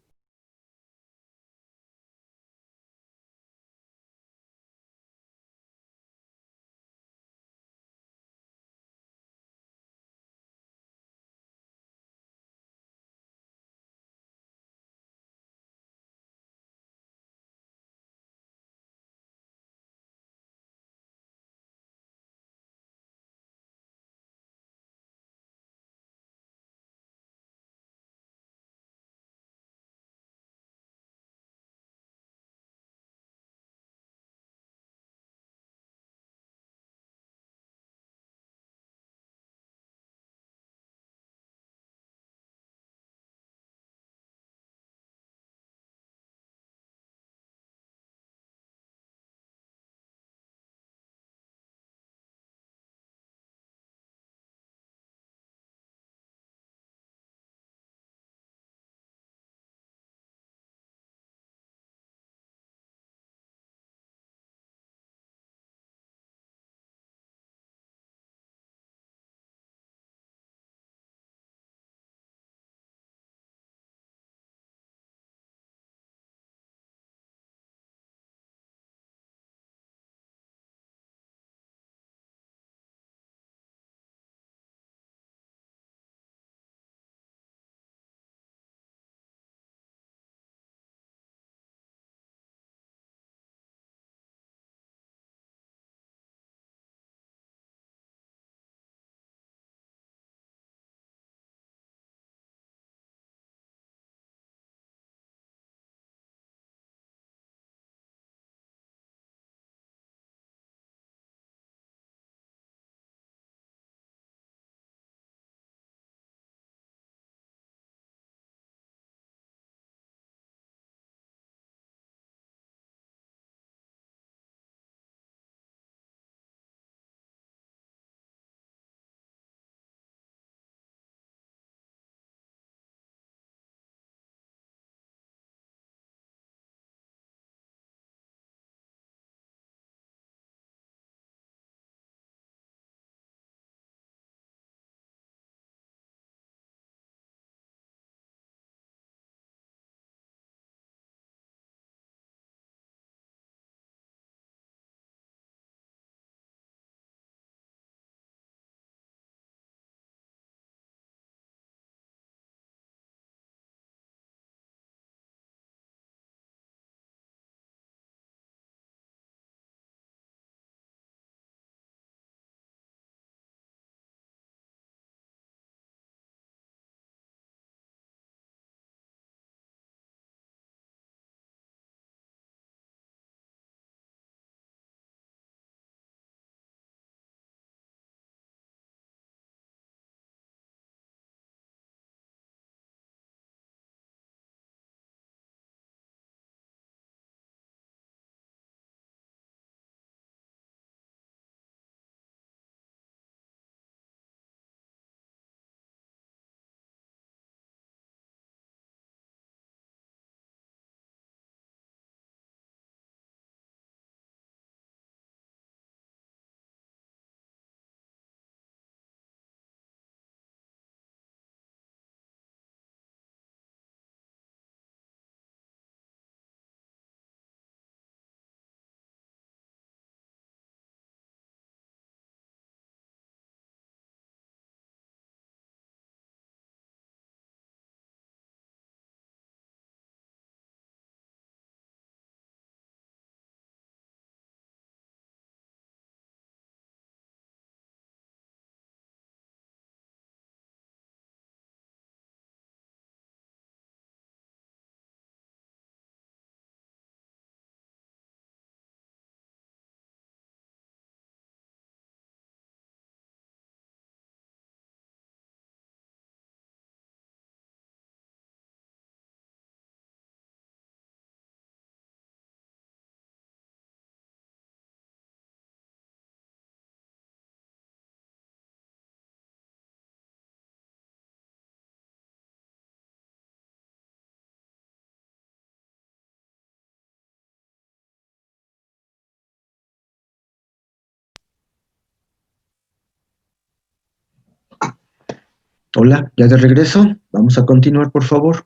Hola, ya de regreso. Vamos a continuar, por favor.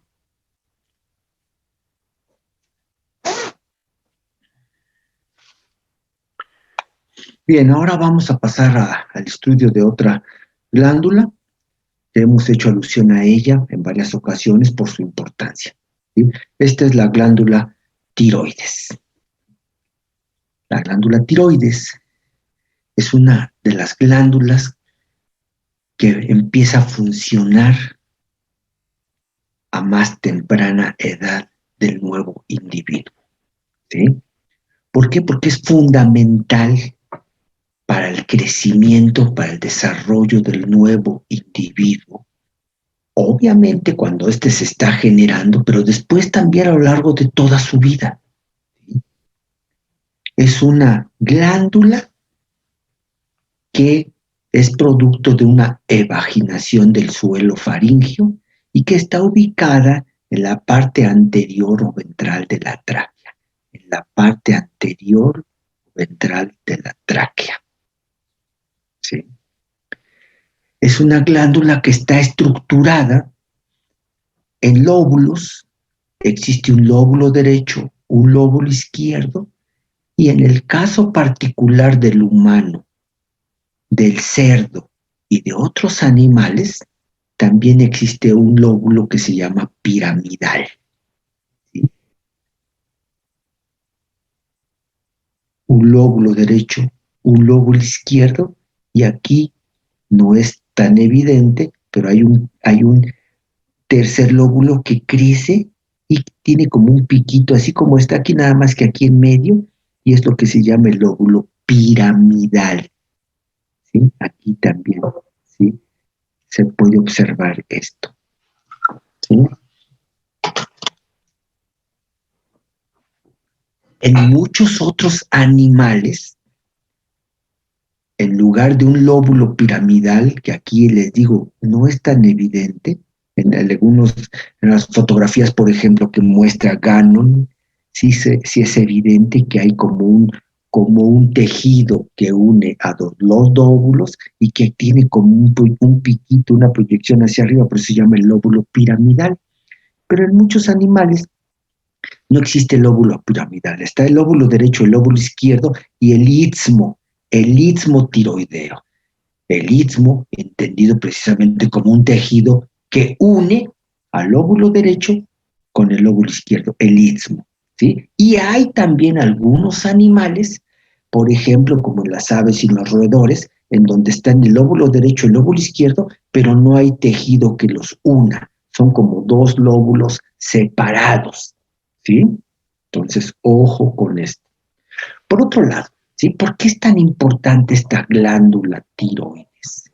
Bien, ahora vamos a pasar al estudio de otra glándula. Hemos hecho alusión a ella en varias ocasiones por su importancia, ¿sí? Esta es la glándula tiroides. La glándula tiroides es una de las glándulas que empieza a funcionar a más temprana edad del nuevo individuo, ¿sí? ¿Por qué? Porque es fundamental para el crecimiento, para el desarrollo del nuevo individuo. Obviamente cuando éste se está generando, pero después también a lo largo de toda su vida. ¿Sí? Es una glándula que es producto de una evaginación del suelo faríngeo y que está ubicada en la parte anterior o ventral de la tráquea. En la parte anterior o ventral de la tráquea. ¿Sí? Es una glándula que está estructurada en lóbulos. Existe un lóbulo derecho, un lóbulo izquierdo, y en el caso particular del humano, del cerdo y de otros animales, también existe un lóbulo que se llama piramidal. ¿Sí? Un lóbulo derecho, un lóbulo izquierdo, y aquí no es tan evidente, pero hay un tercer lóbulo que crece y tiene como un piquito, así como está aquí, nada más que aquí en medio, y es lo que se llama el lóbulo piramidal. ¿Sí? Aquí también, ¿sí? Se puede observar esto. ¿Sí? En muchos otros animales, en lugar de un lóbulo piramidal, que aquí les digo, no es tan evidente, en las fotografías, por ejemplo, que muestra Gannon, sí es evidente que hay como un tejido que une a los lóbulos y que tiene como un piquito, una proyección hacia arriba, por eso se llama el lóbulo piramidal. Pero en muchos animales no existe el lóbulo piramidal, está el lóbulo derecho, el lóbulo izquierdo y el istmo tiroideo. El istmo, entendido precisamente como un tejido que une al lóbulo derecho con el lóbulo izquierdo, el istmo. ¿Sí? Y hay también algunos animales, por ejemplo, como en las aves y los roedores, en donde están el lóbulo derecho y el lóbulo izquierdo, pero no hay tejido que los una. Son como dos lóbulos separados. ¿Sí? Entonces, ojo con esto. Por otro lado, ¿sí? ¿Por qué es tan importante esta glándula tiroides?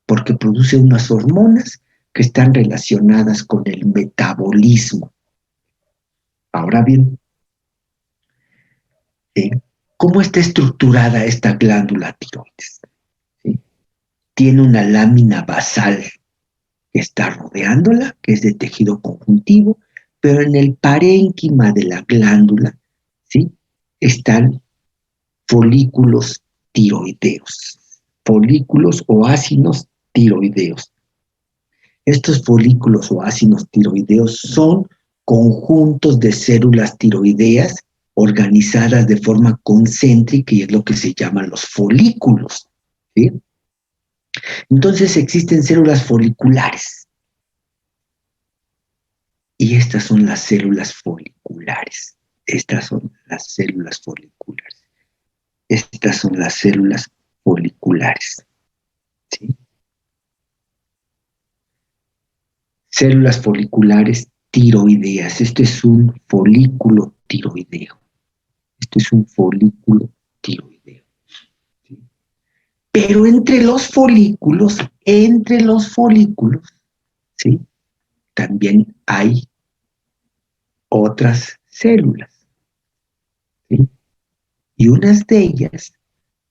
Porque produce unas hormonas que están relacionadas con el metabolismo. Ahora bien, ¿sí? ¿Cómo está estructurada esta glándula tiroides? ¿Sí? Tiene una lámina basal que está rodeándola, que es de tejido conjuntivo, pero en el parénquima de la glándula, ¿sí? Están folículos tiroideos, folículos o ácidos tiroideos. Estos folículos o ácidos tiroideos son conjuntos de células tiroideas organizadas de forma concéntrica y es lo que se llaman los folículos. ¿Sí? Entonces existen células foliculares y estas son las células foliculares. Estas son las células foliculares. Estas son las células foliculares. ¿Sí? Células foliculares tiroideas. Este es un folículo tiroideo. Este es un folículo tiroideo. ¿Sí? Pero entre los folículos, ¿sí? También hay otras células. ¿Sí? Y unas de ellas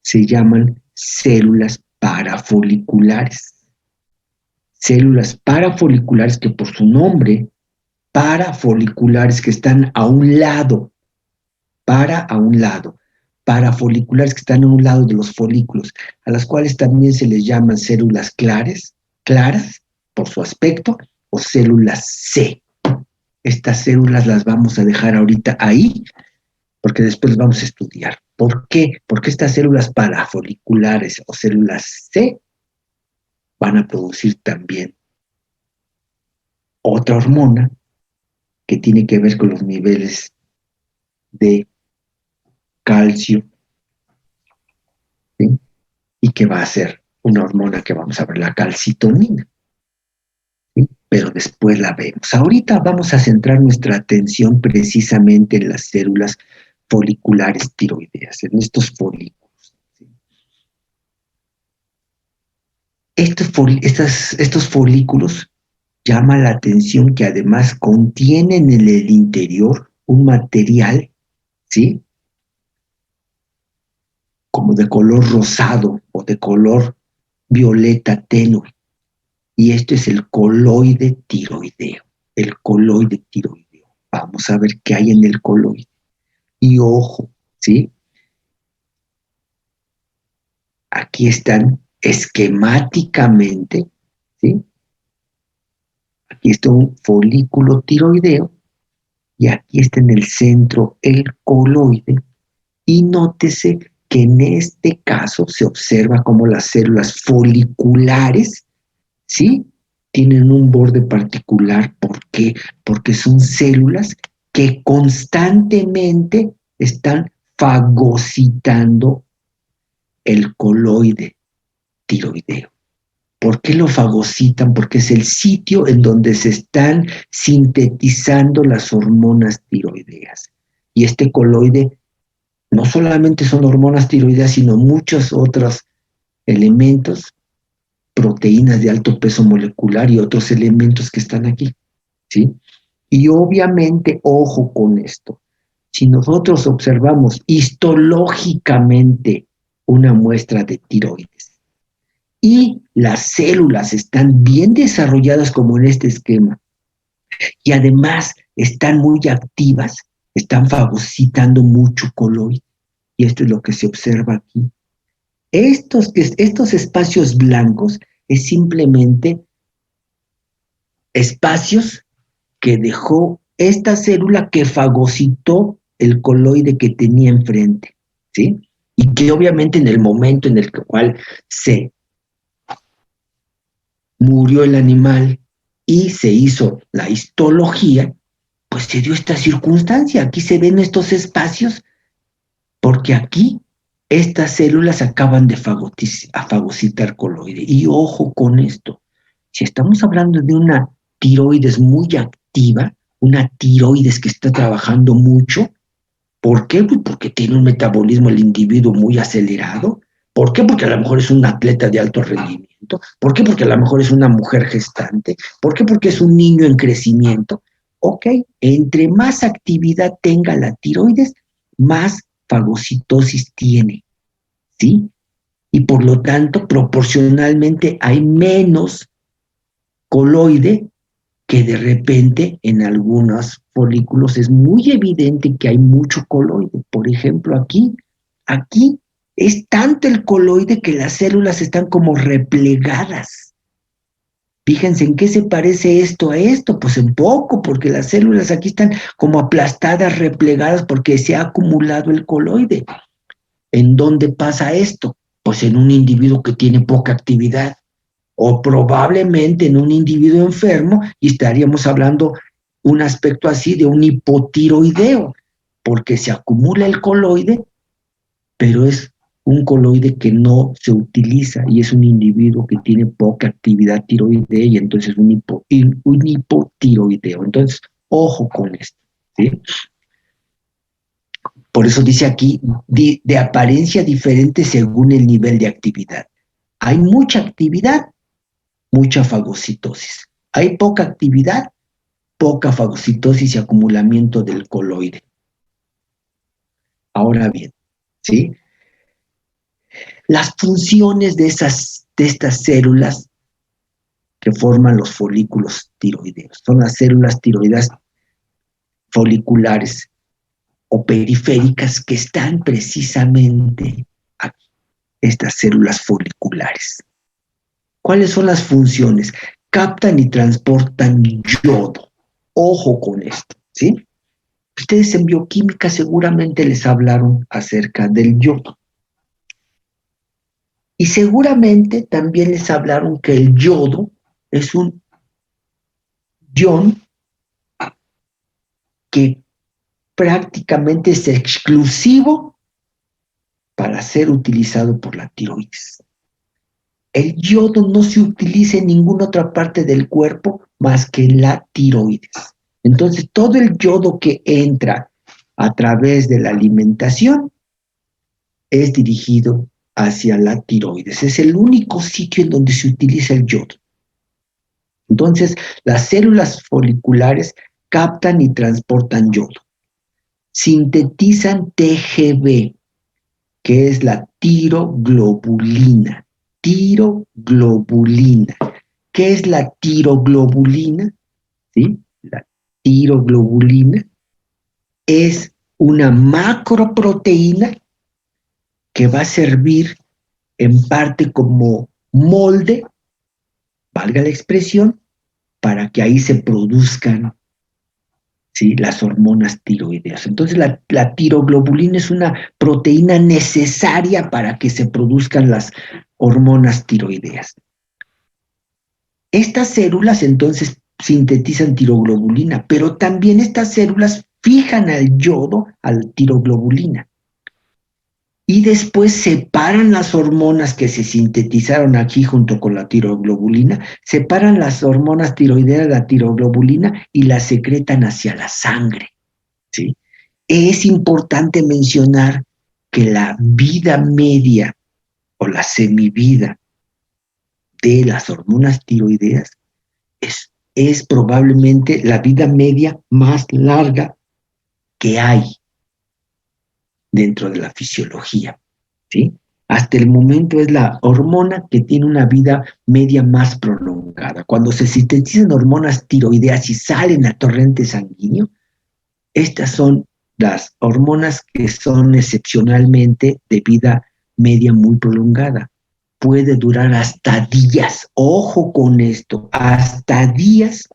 se llaman células parafoliculares. Células parafoliculares que por su nombre, parafoliculares que están a un lado, parafoliculares que están a un lado de los folículos, a las cuales también se les llaman células claras, por su aspecto, o células C. Estas células las vamos a dejar ahorita ahí, porque después las vamos a estudiar. ¿Por qué? Porque estas células parafoliculares o células C van a producir también otra hormona que tiene que ver con los niveles de calcio, ¿sí? Y que va a ser una hormona que vamos a ver, la calcitonina, ¿sí? Pero después la vemos. Ahorita vamos a centrar nuestra atención precisamente en las células foliculares tiroideas, en estos folículos, ¿sí? Estos folículos llaman la atención que además contienen en el interior un material, ¿sí? Como de color rosado o de color violeta tenue. Y esto es el coloide tiroideo. El coloide tiroideo. Vamos a ver qué hay en el coloide. Y ojo, ¿sí? Aquí están esquemáticamente, ¿sí? Aquí está un folículo tiroideo y aquí está en el centro el coloide. Y nótese que en este caso se observa como las células foliculares, ¿sí? Tienen un borde particular. ¿Por qué? Porque son células que constantemente están fagocitando el coloide tiroideo. ¿Por qué lo fagocitan? Porque es el sitio en donde se están sintetizando las hormonas tiroideas. Y este coloide no solamente son hormonas tiroideas, sino muchos otros elementos, proteínas de alto peso molecular y otros elementos que están aquí, ¿sí? Y obviamente, ojo con esto, si nosotros observamos histológicamente una muestra de tiroides y las células están bien desarrolladas como en este esquema y además están muy activas, están fagocitando mucho coloide. Y esto es lo que se observa aquí. Estos espacios blancos es simplemente espacios que dejó esta célula que fagocitó el coloide que tenía enfrente, ¿sí? Y que obviamente en el momento en el cual se murió el animal y se hizo la histología, pues se dio esta circunstancia. Aquí se ven estos espacios porque aquí estas células acaban de fagocitar coloide. Y ojo con esto, si estamos hablando de una tiroides muy activa, una tiroides que está trabajando mucho, ¿por qué? Pues porque tiene un metabolismo el individuo muy acelerado. ¿Por qué? Porque a lo mejor es un atleta de alto rendimiento. ¿Por qué? Porque a lo mejor es una mujer gestante. ¿Por qué? Porque es un niño en crecimiento. Ok, entre más actividad tenga la tiroides, más fagocitosis tiene, ¿sí? Y por lo tanto, proporcionalmente hay menos coloide que de repente en algunos folículos es muy evidente que hay mucho coloide. Por ejemplo, aquí es tanto el coloide que las células están como replegadas. Fíjense en qué se parece esto a esto, pues en poco, porque las células aquí están como aplastadas, replegadas, porque se ha acumulado el coloide. ¿En dónde pasa esto? Pues en un individuo que tiene poca actividad, o probablemente en un individuo enfermo, y estaríamos hablando un aspecto así de un hipotiroideo, porque se acumula el coloide, pero es un coloide que no se utiliza y es un individuo que tiene poca actividad tiroidea y entonces un hipotiroideo. Entonces, ojo con esto, ¿sí? Por eso dice aquí, de apariencia diferente según el nivel de actividad. Hay mucha actividad, mucha fagocitosis. Hay poca actividad, poca fagocitosis y acumulamiento del coloide. Ahora bien, ¿sí? Las funciones de estas células que forman los folículos tiroideos son las células tiroideas foliculares o periféricas que están precisamente aquí, estas células foliculares. ¿Cuáles son las funciones? captan y transportan yodo. Ojo con esto, ¿sí? Ustedes en bioquímica seguramente les hablaron acerca del yodo. Y seguramente también les hablaron que el yodo es un ion que prácticamente es exclusivo para ser utilizado por la tiroides. El yodo no se utiliza en ninguna otra parte del cuerpo más que en la tiroides. Entonces, todo el yodo que entra a través de la alimentación es dirigido hacia la tiroides. Es el único sitio en donde se utiliza el yodo. Entonces, las células foliculares captan y transportan yodo. Sintetizan TGB, que es la tiroglobulina. Tiroglobulina. ¿Qué es la tiroglobulina? ¿Sí? La tiroglobulina es una macroproteína que va a servir en parte como molde, valga la expresión, para que ahí se produzcan, ¿sí?, las hormonas tiroideas. Entonces la tiroglobulina es una proteína necesaria para que se produzcan las hormonas tiroideas. Estas células entonces sintetizan tiroglobulina, pero también estas células fijan al yodo, al tiroglobulina, y después separan las hormonas que se sintetizaron aquí junto con la tiroglobulina, separan las hormonas tiroideas de la tiroglobulina y las secretan hacia la sangre, ¿sí? Es importante mencionar que la vida media o la semivida de las hormonas tiroideas es probablemente la vida media más larga que hay dentro de la fisiología, ¿sí? Hasta el momento es la hormona que tiene una vida media más prolongada. Cuando se sintetizan hormonas tiroideas y salen a torrente sanguíneo, estas son las hormonas que son excepcionalmente de vida media muy prolongada. Puede durar hasta días, ojo con esto, hasta días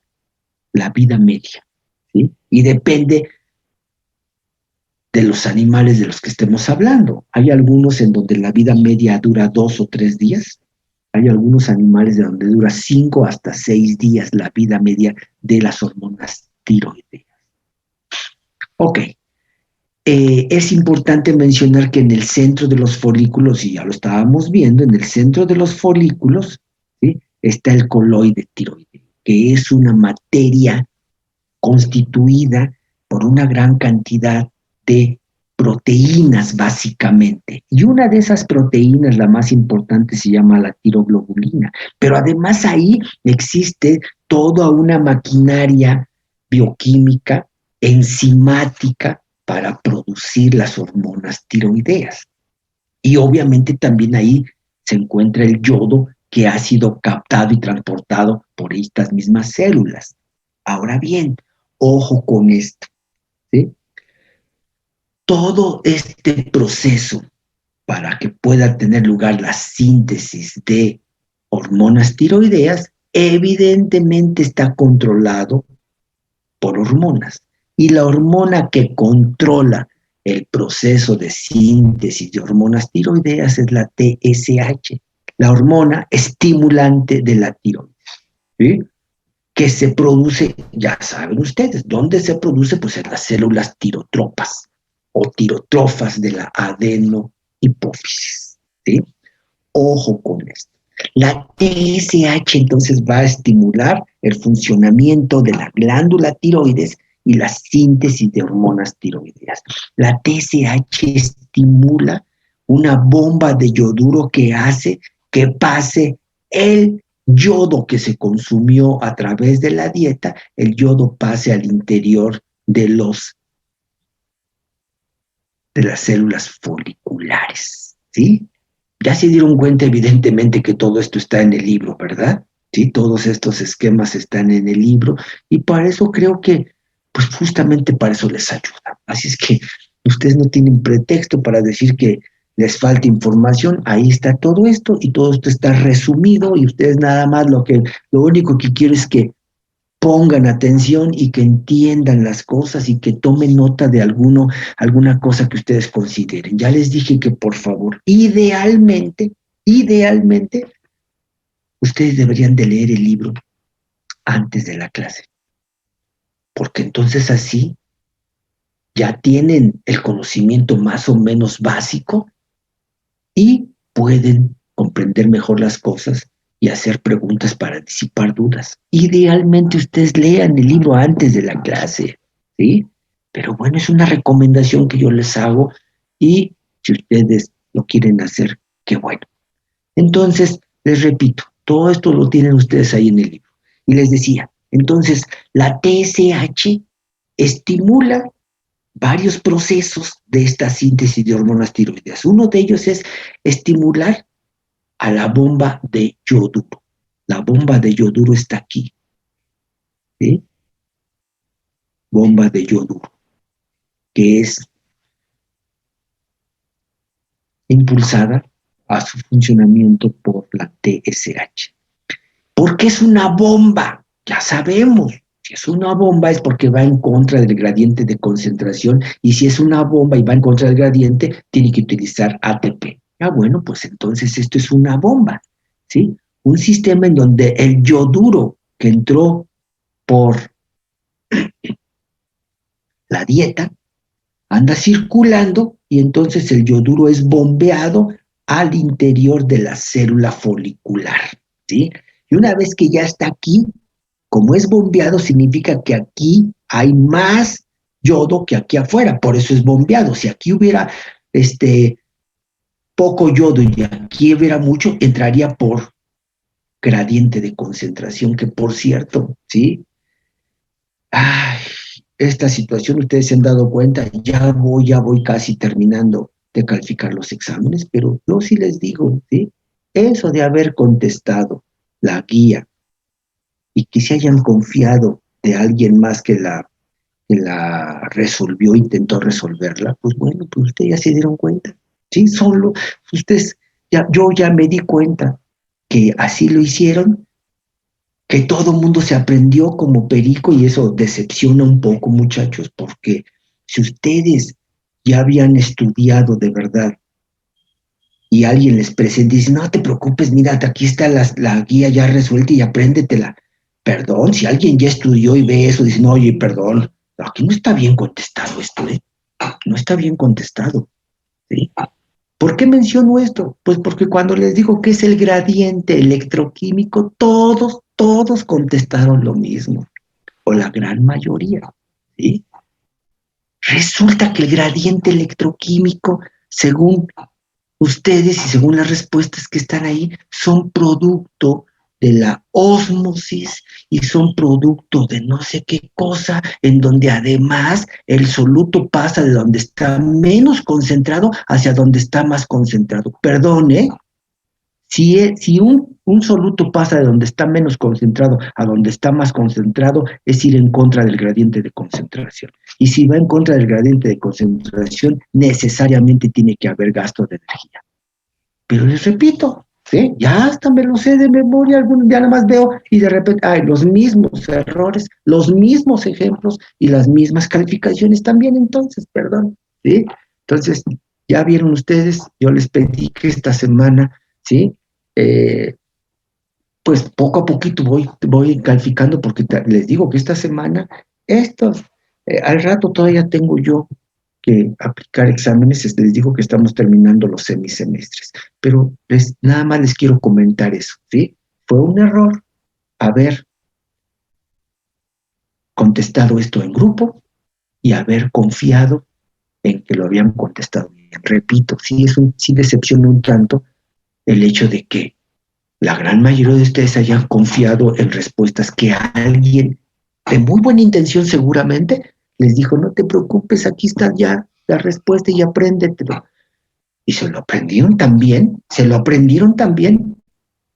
la vida media, ¿sí? Y depende de los animales de los que estemos hablando. Hay algunos en donde la vida media dura 2 o 3 días. Hay algunos animales de donde dura 5 hasta 6 días la vida media de las hormonas tiroideas. Ok. Es importante mencionar que en el centro de los folículos, y ya lo estábamos viendo, en el centro de los folículos, ¿sí?, está el coloide tiroideo, que es una materia constituida por una gran cantidad de proteínas, básicamente. Y una de esas proteínas, la más importante, se llama la tiroglobulina. Pero además ahí existe toda una maquinaria bioquímica, enzimática, para producir las hormonas tiroideas. Y obviamente también ahí se encuentra el yodo que ha sido captado y transportado por estas mismas células. Ahora bien, ojo con esto, ¿sí? Todo este proceso para que pueda tener lugar la síntesis de hormonas tiroideas, evidentemente está controlado por hormonas. Y la hormona que controla el proceso de síntesis de hormonas tiroideas es la TSH, la hormona estimulante de la tiroides, ¿sí?, que se produce, ya saben ustedes, ¿dónde se produce? Pues en las células tirotropas o tirotrofas de la adenohipófisis, ¿sí? Ojo con esto. La TSH entonces va a estimular el funcionamiento de la glándula tiroides y la síntesis de hormonas tiroideas. La TSH estimula una bomba de yoduro que hace que pase el yodo que se consumió a través de la dieta, el yodo pase al interior de las células foliculares, ¿sí? Ya se dieron cuenta, evidentemente, que todo esto está en el libro, ¿verdad? Sí, todos estos esquemas están en el libro y para eso creo que, pues justamente para eso les ayuda. Así es que ustedes no tienen pretexto para decir que les falta información, ahí está todo esto y todo esto está resumido y ustedes nada más lo único que quiero es que pongan atención y que entiendan las cosas y que tomen nota de alguna cosa que ustedes consideren. Ya les dije que por favor, idealmente, ustedes deberían de leer el libro antes de la clase, porque entonces así ya tienen el conocimiento más o menos básico y pueden comprender mejor las cosas y hacer preguntas para disipar dudas. Idealmente ustedes lean el libro antes de la clase, ¿sí? Pero bueno, es una recomendación que yo les hago y si ustedes lo quieren hacer, qué bueno. Entonces, les repito, todo esto lo tienen ustedes ahí en el libro. Y les decía, entonces, la TSH estimula varios procesos de esta síntesis de hormonas tiroideas. Uno de ellos es estimular a la bomba de yoduro. La bomba de yoduro está aquí, ¿sí? Bomba de yoduro, que es impulsada a su funcionamiento por la TSH. ¿Por qué es una bomba? Ya sabemos. Si es una bomba es porque va en contra del gradiente de concentración y si es una bomba y va en contra del gradiente, tiene que utilizar ATP. Ah, bueno, pues entonces esto es una bomba, ¿sí? Un sistema en donde el yoduro que entró por la dieta anda circulando y entonces el yoduro es bombeado al interior de la célula folicular, ¿sí? Y una vez que ya está aquí, como es bombeado, significa que aquí hay más yodo que aquí afuera, por eso es bombeado. Si aquí hubiera poco yodo y aquí hubiera mucho, entraría por gradiente de concentración, que por cierto, ¿sí? Ay, esta situación, ustedes se han dado cuenta, ya voy casi terminando de calificar los exámenes, pero yo sí les digo, ¿sí? Eso de haber contestado la guía y que se hayan confiado de alguien más que la resolvió, intentó resolverla, pues bueno, pues ustedes ya se dieron cuenta. Sí, solo ustedes, yo ya me di cuenta que así lo hicieron, que todo el mundo se aprendió como perico y eso decepciona un poco, muchachos, porque si ustedes ya habían estudiado de verdad y alguien les presenta y dice, no te preocupes, mira, aquí está la guía ya resuelta y apréndetela. Perdón, si alguien ya estudió y ve eso, dice, no, oye, perdón, aquí no está bien contestado esto, ¿eh? No está bien contestado, ¿sí? ¿Por qué menciono esto? Pues porque cuando les digo que es el gradiente electroquímico, todos contestaron lo mismo, o la gran mayoría, ¿sí? Resulta que el gradiente electroquímico, según ustedes y según las respuestas que están ahí, son producto de la ósmosis y son producto de no sé qué cosa, en donde además el soluto pasa de donde está menos concentrado hacia donde está más concentrado. Perdón, ¿eh? Si un soluto pasa de donde está menos concentrado a donde está más concentrado, es ir en contra del gradiente de concentración. Y si va en contra del gradiente de concentración, necesariamente tiene que haber gasto de energía. Pero les repito, ¿sí? Ya hasta me lo sé de memoria, ya nada más veo y de repente hay los mismos errores, los mismos ejemplos y las mismas calificaciones también, entonces, perdón, ¿sí? Entonces, ya vieron ustedes, yo les pedí que esta semana, ¿sí? Pues poco a poquito voy calificando porque les digo que esta semana, al rato todavía tengo yo que aplicar exámenes, les digo que estamos terminando los semisemestres, pero nada más les quiero comentar eso, ¿sí? Fue un error haber contestado esto en grupo y haber confiado en que lo habían contestado bien. Repito, sí decepciona un tanto el hecho de que la gran mayoría de ustedes hayan confiado en respuestas que alguien de muy buena intención seguramente les dijo, no te preocupes, aquí está ya la respuesta y apréndetelo. Y se lo aprendieron también,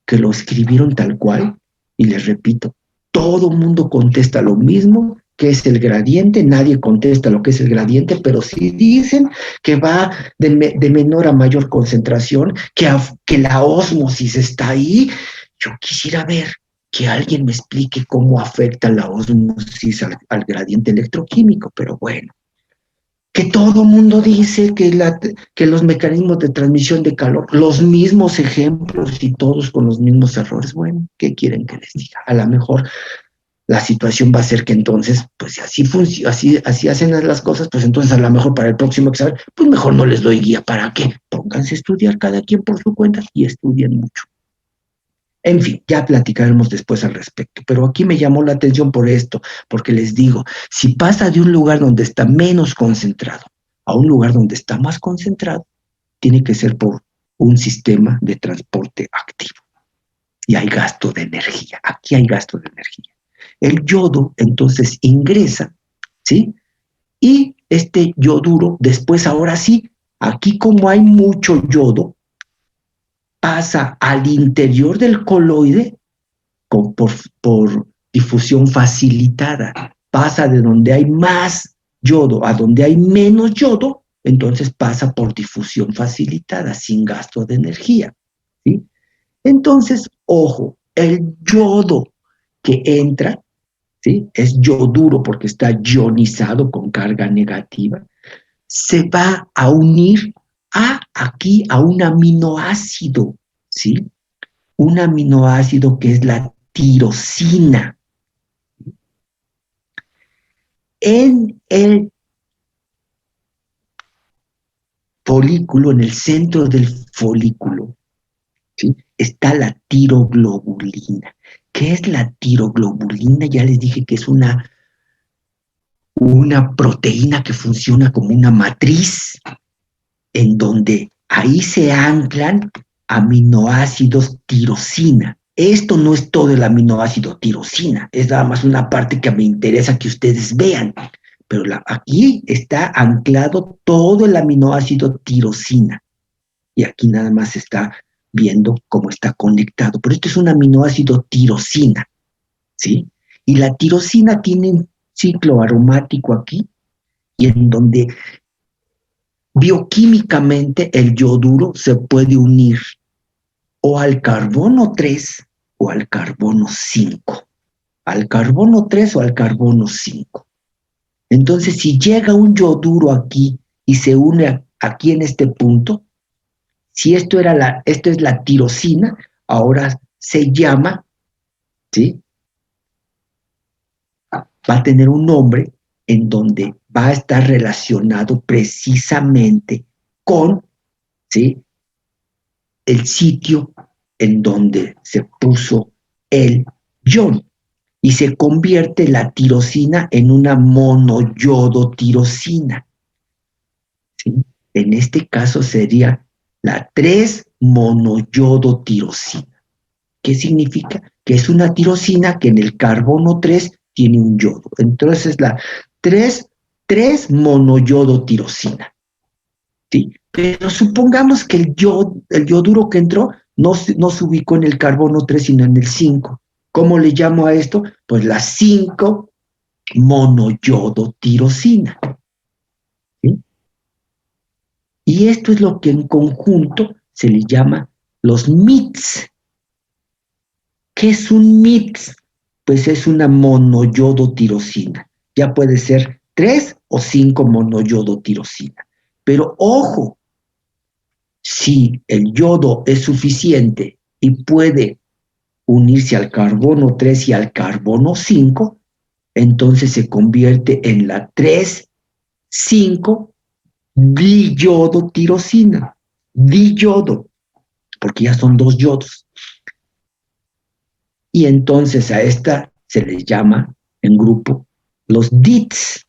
que lo escribieron tal cual. Y les repito, todo mundo contesta lo mismo qué es el gradiente, nadie contesta lo que es el gradiente, pero sí dicen que va de menor a mayor concentración, que la ósmosis está ahí. Yo quisiera ver que alguien me explique cómo afecta la ósmosis al gradiente electroquímico, pero bueno. Que todo mundo dice que los mecanismos de transmisión de calor, los mismos ejemplos y todos con los mismos errores. Bueno, ¿qué quieren que les diga? A lo mejor la situación va a ser que entonces, pues así hacen las cosas, pues entonces a lo mejor para el próximo examen, pues mejor no les doy guía. ¿Para qué? Pónganse a estudiar cada quien por su cuenta y estudien mucho. En fin, ya platicaremos después al respecto, pero aquí me llamó la atención por esto, porque les digo, si pasa de un lugar donde está menos concentrado a un lugar donde está más concentrado, tiene que ser por un sistema de transporte activo. Y hay gasto de energía, aquí hay gasto de energía. El yodo entonces ingresa, ¿sí? Y este yoduro, después ahora sí, aquí como hay mucho yodo, pasa al interior del coloide por difusión facilitada. Pasa de donde hay más yodo a donde hay menos yodo, entonces pasa por difusión facilitada, sin gasto de energía. ¿Sí? Entonces, ojo, el yodo que entra, ¿sí? Es yoduro porque está ionizado con carga negativa, se va a unir aquí a un aminoácido, ¿sí? Un aminoácido que es la tirosina. En el folículo, en el centro del folículo, ¿sí? Está la tiroglobulina. ¿Qué es la tiroglobulina? Ya les dije que es una proteína que funciona como una matriz en donde ahí se anclan aminoácidos tirosina. Esto no es todo el aminoácido tirosina, es nada más una parte que me interesa que ustedes vean. Pero aquí está anclado todo el aminoácido tirosina. Y aquí nada más está viendo cómo está conectado. Pero esto es un aminoácido tirosina, ¿sí? Y la tirosina tiene un ciclo aromático aquí, y en donde bioquímicamente el yoduro se puede unir o al carbono 3 o al carbono 5. Al carbono 3 o al carbono 5. Entonces, si llega un yoduro aquí y se une aquí en este punto, si esto es la tirosina, ahora se llama, ¿sí? Va a tener un nombre en donde va a estar relacionado precisamente con, ¿sí? El sitio en donde se puso el ion y se convierte la tirosina en una monoyodotirosina. ¿Sí? En este caso sería la 3-monoyodotirosina. ¿Qué significa? Que es una tirosina que en el carbono 3 tiene un yodo. Entonces la 3-monoyodotirosina. ¿Sí? Pero supongamos que el yoduro que entró no se ubicó en el carbono 3, sino en el 5. ¿Cómo le llamo a esto? Pues la 5-monoyodotirosina. ¿Sí? Y esto es lo que en conjunto se le llama los MITS. ¿Qué es un MITS? Pues es una monoyodotirosina. Ya puede ser 3 o 5 monoyodotirosina. Pero ojo, si el yodo es suficiente y puede unirse al carbono 3 y al carbono 5, entonces se convierte en la 3,5-diyodotirosina. Diyodo, porque ya son dos yodos. Y entonces a esta se les llama en grupo los DITs.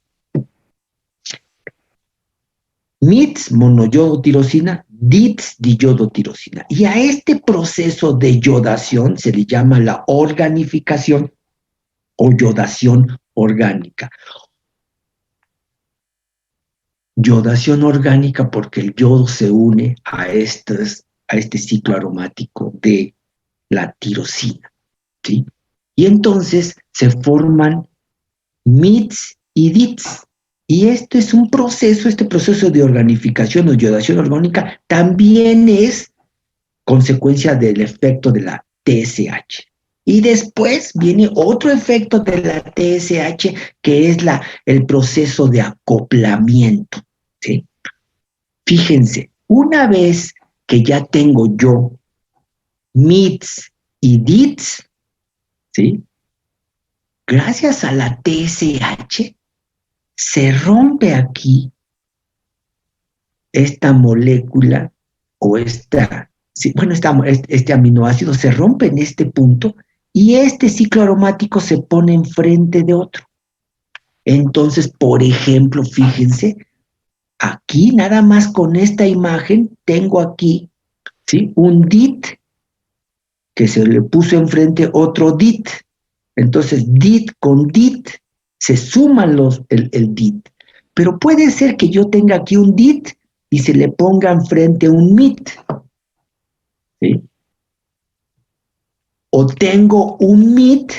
MITS, monoyodotirosina, DITs, diyodotirosina. Y a este proceso de yodación se le llama la organificación o yodación orgánica. Yodación orgánica porque el yodo se une a este ciclo aromático de la tirosina, ¿sí? Y entonces se forman MITs y DITs. Y este es un proceso, este proceso de organificación o iodación orgánica también es consecuencia del efecto de la TSH. Y después viene otro efecto de la TSH, que es el proceso de acoplamiento. ¿Sí? Fíjense, una vez que ya tengo yo MITs y DITs, ¿sí? Gracias a la TSH, se rompe aquí esta molécula o este aminoácido se rompe en este punto y este ciclo aromático se pone enfrente de otro. Entonces, por ejemplo, fíjense, aquí nada más con esta imagen tengo aquí, ¿sí?, un DIT que se le puso enfrente otro DIT. Entonces, DIT con DIT se suman el DIT. Pero puede ser que yo tenga aquí un DIT y se le ponga enfrente un MIT. ¿Sí? O tengo un MIT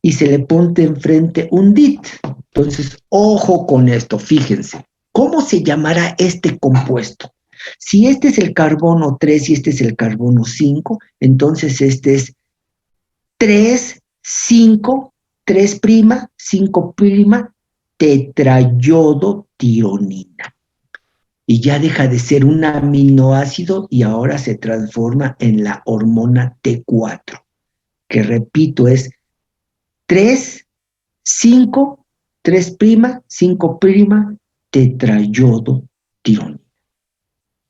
y se le pone enfrente un DIT. Entonces, ojo con esto, fíjense. ¿Cómo se llamará este compuesto? Si este es el carbono 3 y este es el carbono 5, entonces este es 3, 5, 3', 5' tetrayodotironina. Y ya deja de ser un aminoácido y ahora se transforma en la hormona T4, que repito es 3, 5, 3', 5' tetrayodotironina.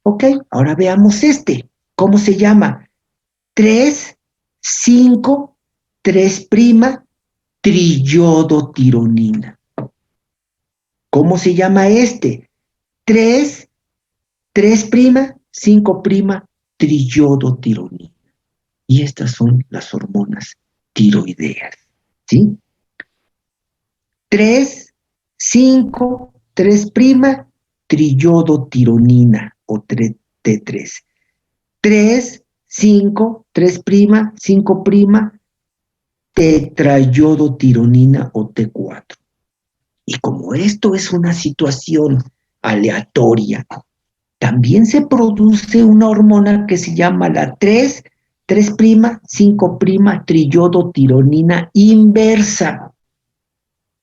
Ok, ahora veamos este. ¿Cómo se llama? 3, 5, 3' triyodotironina. ¿Cómo se llama este? 3, 3', 5' triyodotironina. Y estas son las hormonas tiroideas. ¿Sí? 3, 5, 3' triyodotironina o T3. 3, 5, 3', 5' tetrayodotironina o T4. Y como esto es una situación aleatoria, también se produce una hormona que se llama la 3, 5' triyodotironina inversa.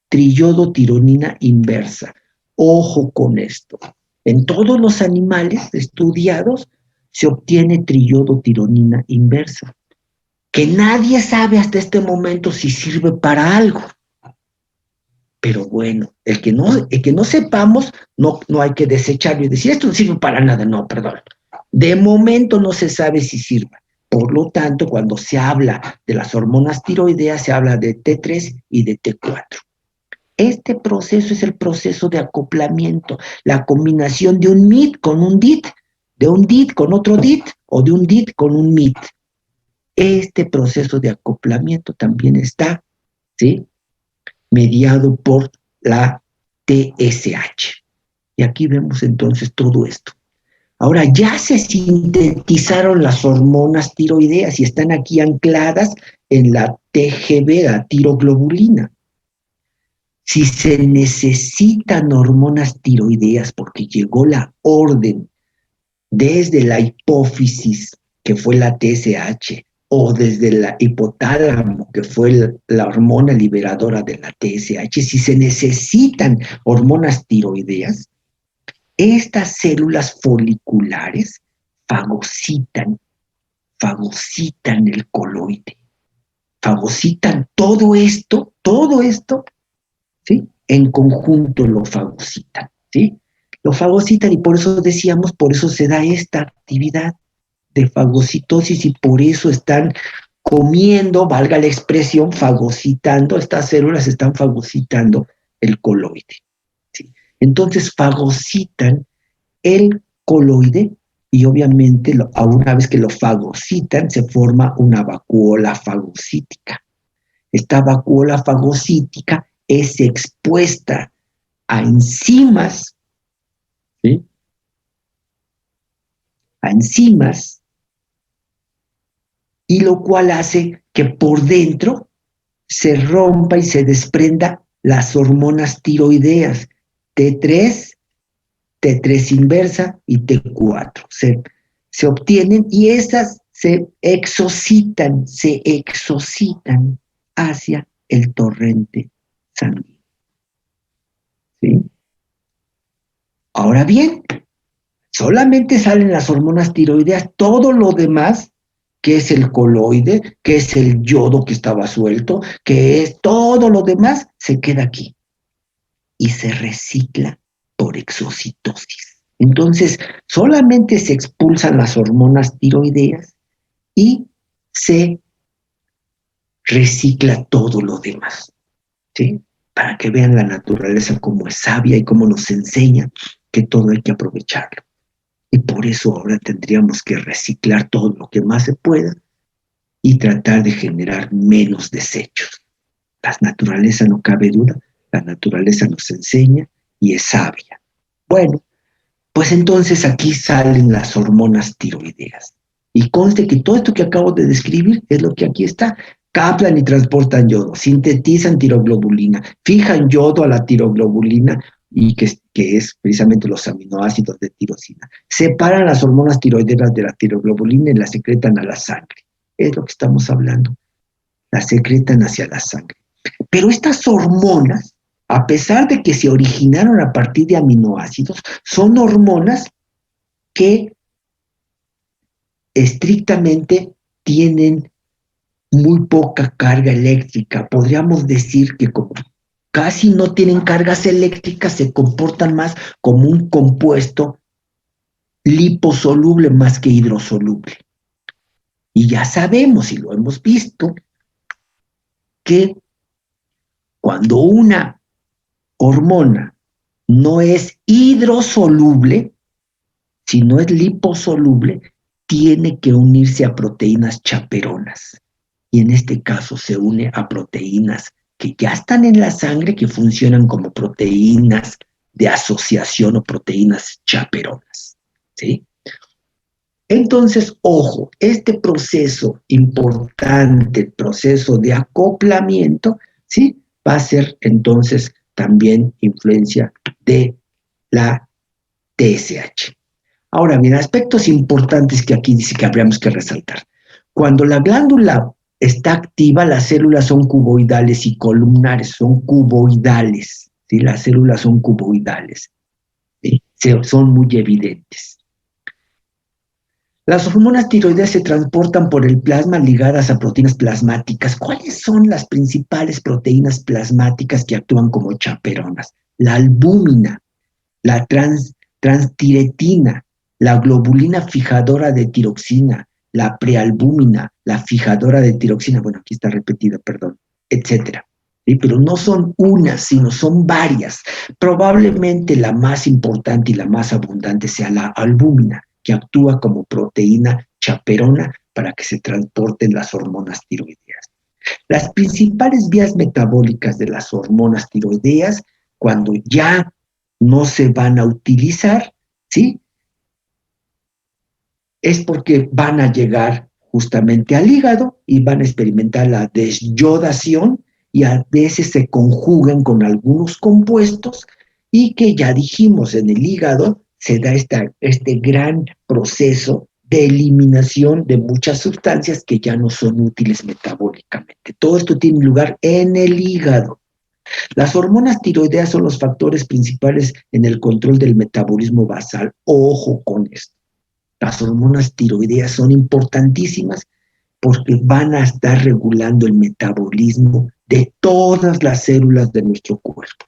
Triyodotironina inversa. Ojo con esto. En todos los animales estudiados se obtiene triyodotironina inversa, que nadie sabe hasta este momento si sirve para algo. Pero bueno, el que no sepamos, no hay que desecharlo y decir, esto no sirve para nada. No, perdón. De momento no se sabe si sirve. Por lo tanto, cuando se habla de las hormonas tiroideas, se habla de T3 y de T4. Este proceso es el proceso de acoplamiento, la combinación de un MIT con un DIT, de un DIT con otro DIT o de un DIT con un MIT. Este proceso de acoplamiento también está, ¿sí?, mediado por la TSH. Y aquí vemos entonces todo esto. Ahora ya se sintetizaron las hormonas tiroideas y están aquí ancladas en la TGB, la tiroglobulina. Si se necesitan hormonas tiroideas porque llegó la orden desde la hipófisis, que fue la TSH, o desde la hipotálamo, que fue la hormona liberadora de la TSH, si se necesitan hormonas tiroideas, estas células foliculares fagocitan el coloide, fagocitan todo esto, ¿sí?, en conjunto lo fagocitan, ¿sí? Lo fagocitan y por eso decíamos, por eso se da esta actividad de fagocitosis y por eso están comiendo, valga la expresión, fagocitando, estas células están fagocitando el coloide. ¿Sí? Entonces fagocitan el coloide y obviamente a una vez que lo fagocitan se forma una vacuola fagocítica. Esta vacuola fagocítica es expuesta a enzimas, ¿sí?, a enzimas, y lo cual hace que por dentro se rompa y se desprenda las hormonas tiroideas, T3, T3 inversa y T4. Se obtienen y esas se exocitan hacia el torrente sanguíneo. ¿Sí? Ahora bien, solamente salen las hormonas tiroideas, todo lo demás, que es el coloide, que es el yodo que estaba suelto, que es todo lo demás, se queda aquí y se recicla por exocitosis. Entonces, solamente se expulsan las hormonas tiroideas y se recicla todo lo demás, ¿sí? Para que vean la naturaleza como es sabia y cómo nos enseña que todo hay que aprovecharlo. Y por eso ahora tendríamos que reciclar todo lo que más se pueda y tratar de generar menos desechos. La naturaleza, no cabe duda, la naturaleza nos enseña y es sabia. Bueno, pues entonces aquí salen las hormonas tiroideas. Y conste que todo esto que acabo de describir es lo que aquí está. Captan y transportan yodo, sintetizan tiroglobulina, fijan yodo a la tiroglobulina y que es precisamente los aminoácidos de tirosina. Separan las hormonas tiroideas de la tiroglobulina y las secretan a la sangre. Es lo que estamos hablando. Las secretan hacia la sangre. Pero estas hormonas, a pesar de que se originaron a partir de aminoácidos, son hormonas que estrictamente tienen muy poca carga eléctrica. Podríamos decir que como casi no tienen cargas eléctricas, se comportan más como un compuesto liposoluble más que hidrosoluble. Y ya sabemos y lo hemos visto que cuando una hormona no es hidrosoluble, sino es liposoluble, tiene que unirse a proteínas chaperonas. Y en este caso se une a proteínas que ya están en la sangre, que funcionan como proteínas de asociación o proteínas chaperonas. ¿Sí? Entonces, ojo, este proceso importante, el proceso de acoplamiento, ¿sí? Va a ser entonces también influencia de la TSH. Ahora bien, aspectos importantes que aquí dice que habríamos que resaltar. Cuando la glándula está activa, las células son cuboidales y columnares, son cuboidales, ¿sí? Las células son cuboidales, ¿sí? Son muy evidentes. Las hormonas tiroideas se transportan por el plasma ligadas a proteínas plasmáticas. ¿Cuáles son las principales proteínas plasmáticas que actúan como chaperonas? La albúmina, la transtiretina, la globulina fijadora de tiroxina, la prealbúmina, la fijadora de tiroxina, bueno, aquí está repetida, perdón, etcétera. ¿Sí? Pero no son unas, sino son varias. Probablemente la más importante y la más abundante sea la albúmina, que actúa como proteína chaperona para que se transporten las hormonas tiroideas. Las principales vías metabólicas de las hormonas tiroideas, cuando ya no se van a utilizar, ¿sí? Es porque van a llegar justamente al hígado y van a experimentar la desyodación y a veces se conjugan con algunos compuestos y que ya dijimos en el hígado se da este gran proceso de eliminación de muchas sustancias que ya no son útiles metabólicamente. Todo esto tiene lugar en el hígado. Las hormonas tiroideas son los factores principales en el control del metabolismo basal. Ojo con esto. Las hormonas tiroideas son importantísimas porque van a estar regulando el metabolismo de todas las células de nuestro cuerpo.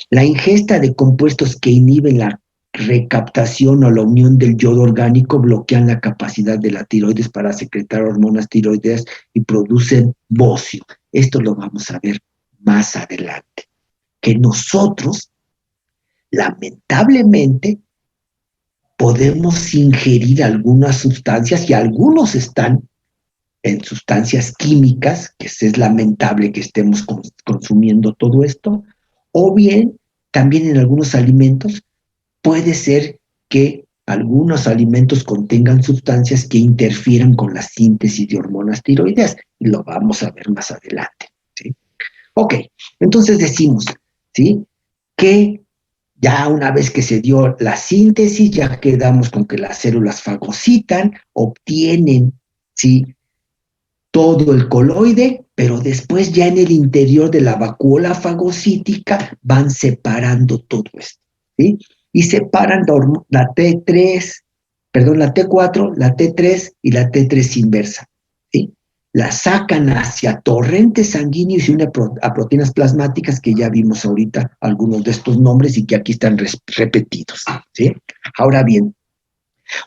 La ingesta de compuestos que inhiben la recaptación o la unión del yodo orgánico bloquean la capacidad de la tiroides para secretar hormonas tiroideas y producen bocio. Esto lo vamos a ver más adelante. Que nosotros, lamentablemente, podemos ingerir algunas sustancias y algunos están en sustancias químicas, que es lamentable que estemos consumiendo todo esto, o bien también en algunos alimentos puede ser que algunos alimentos contengan sustancias que interfieran con la síntesis de hormonas tiroideas, y lo vamos a ver más adelante, ¿sí? Ok, entonces decimos, ¿sí? Que ya una vez que se dio la síntesis, ya quedamos con que las células fagocitan, obtienen, ¿sí? Todo el coloide, pero después ya en el interior de la vacuola fagocítica van separando todo esto, ¿sí? Y separan la T3, perdón, la T4, la T3 y la T3 inversa, ¿sí? La sacan hacia torrentes sanguíneos y une a proteínas plasmáticas que ya vimos ahorita algunos de estos nombres y que aquí están repetidos, ¿sí? Ahora bien,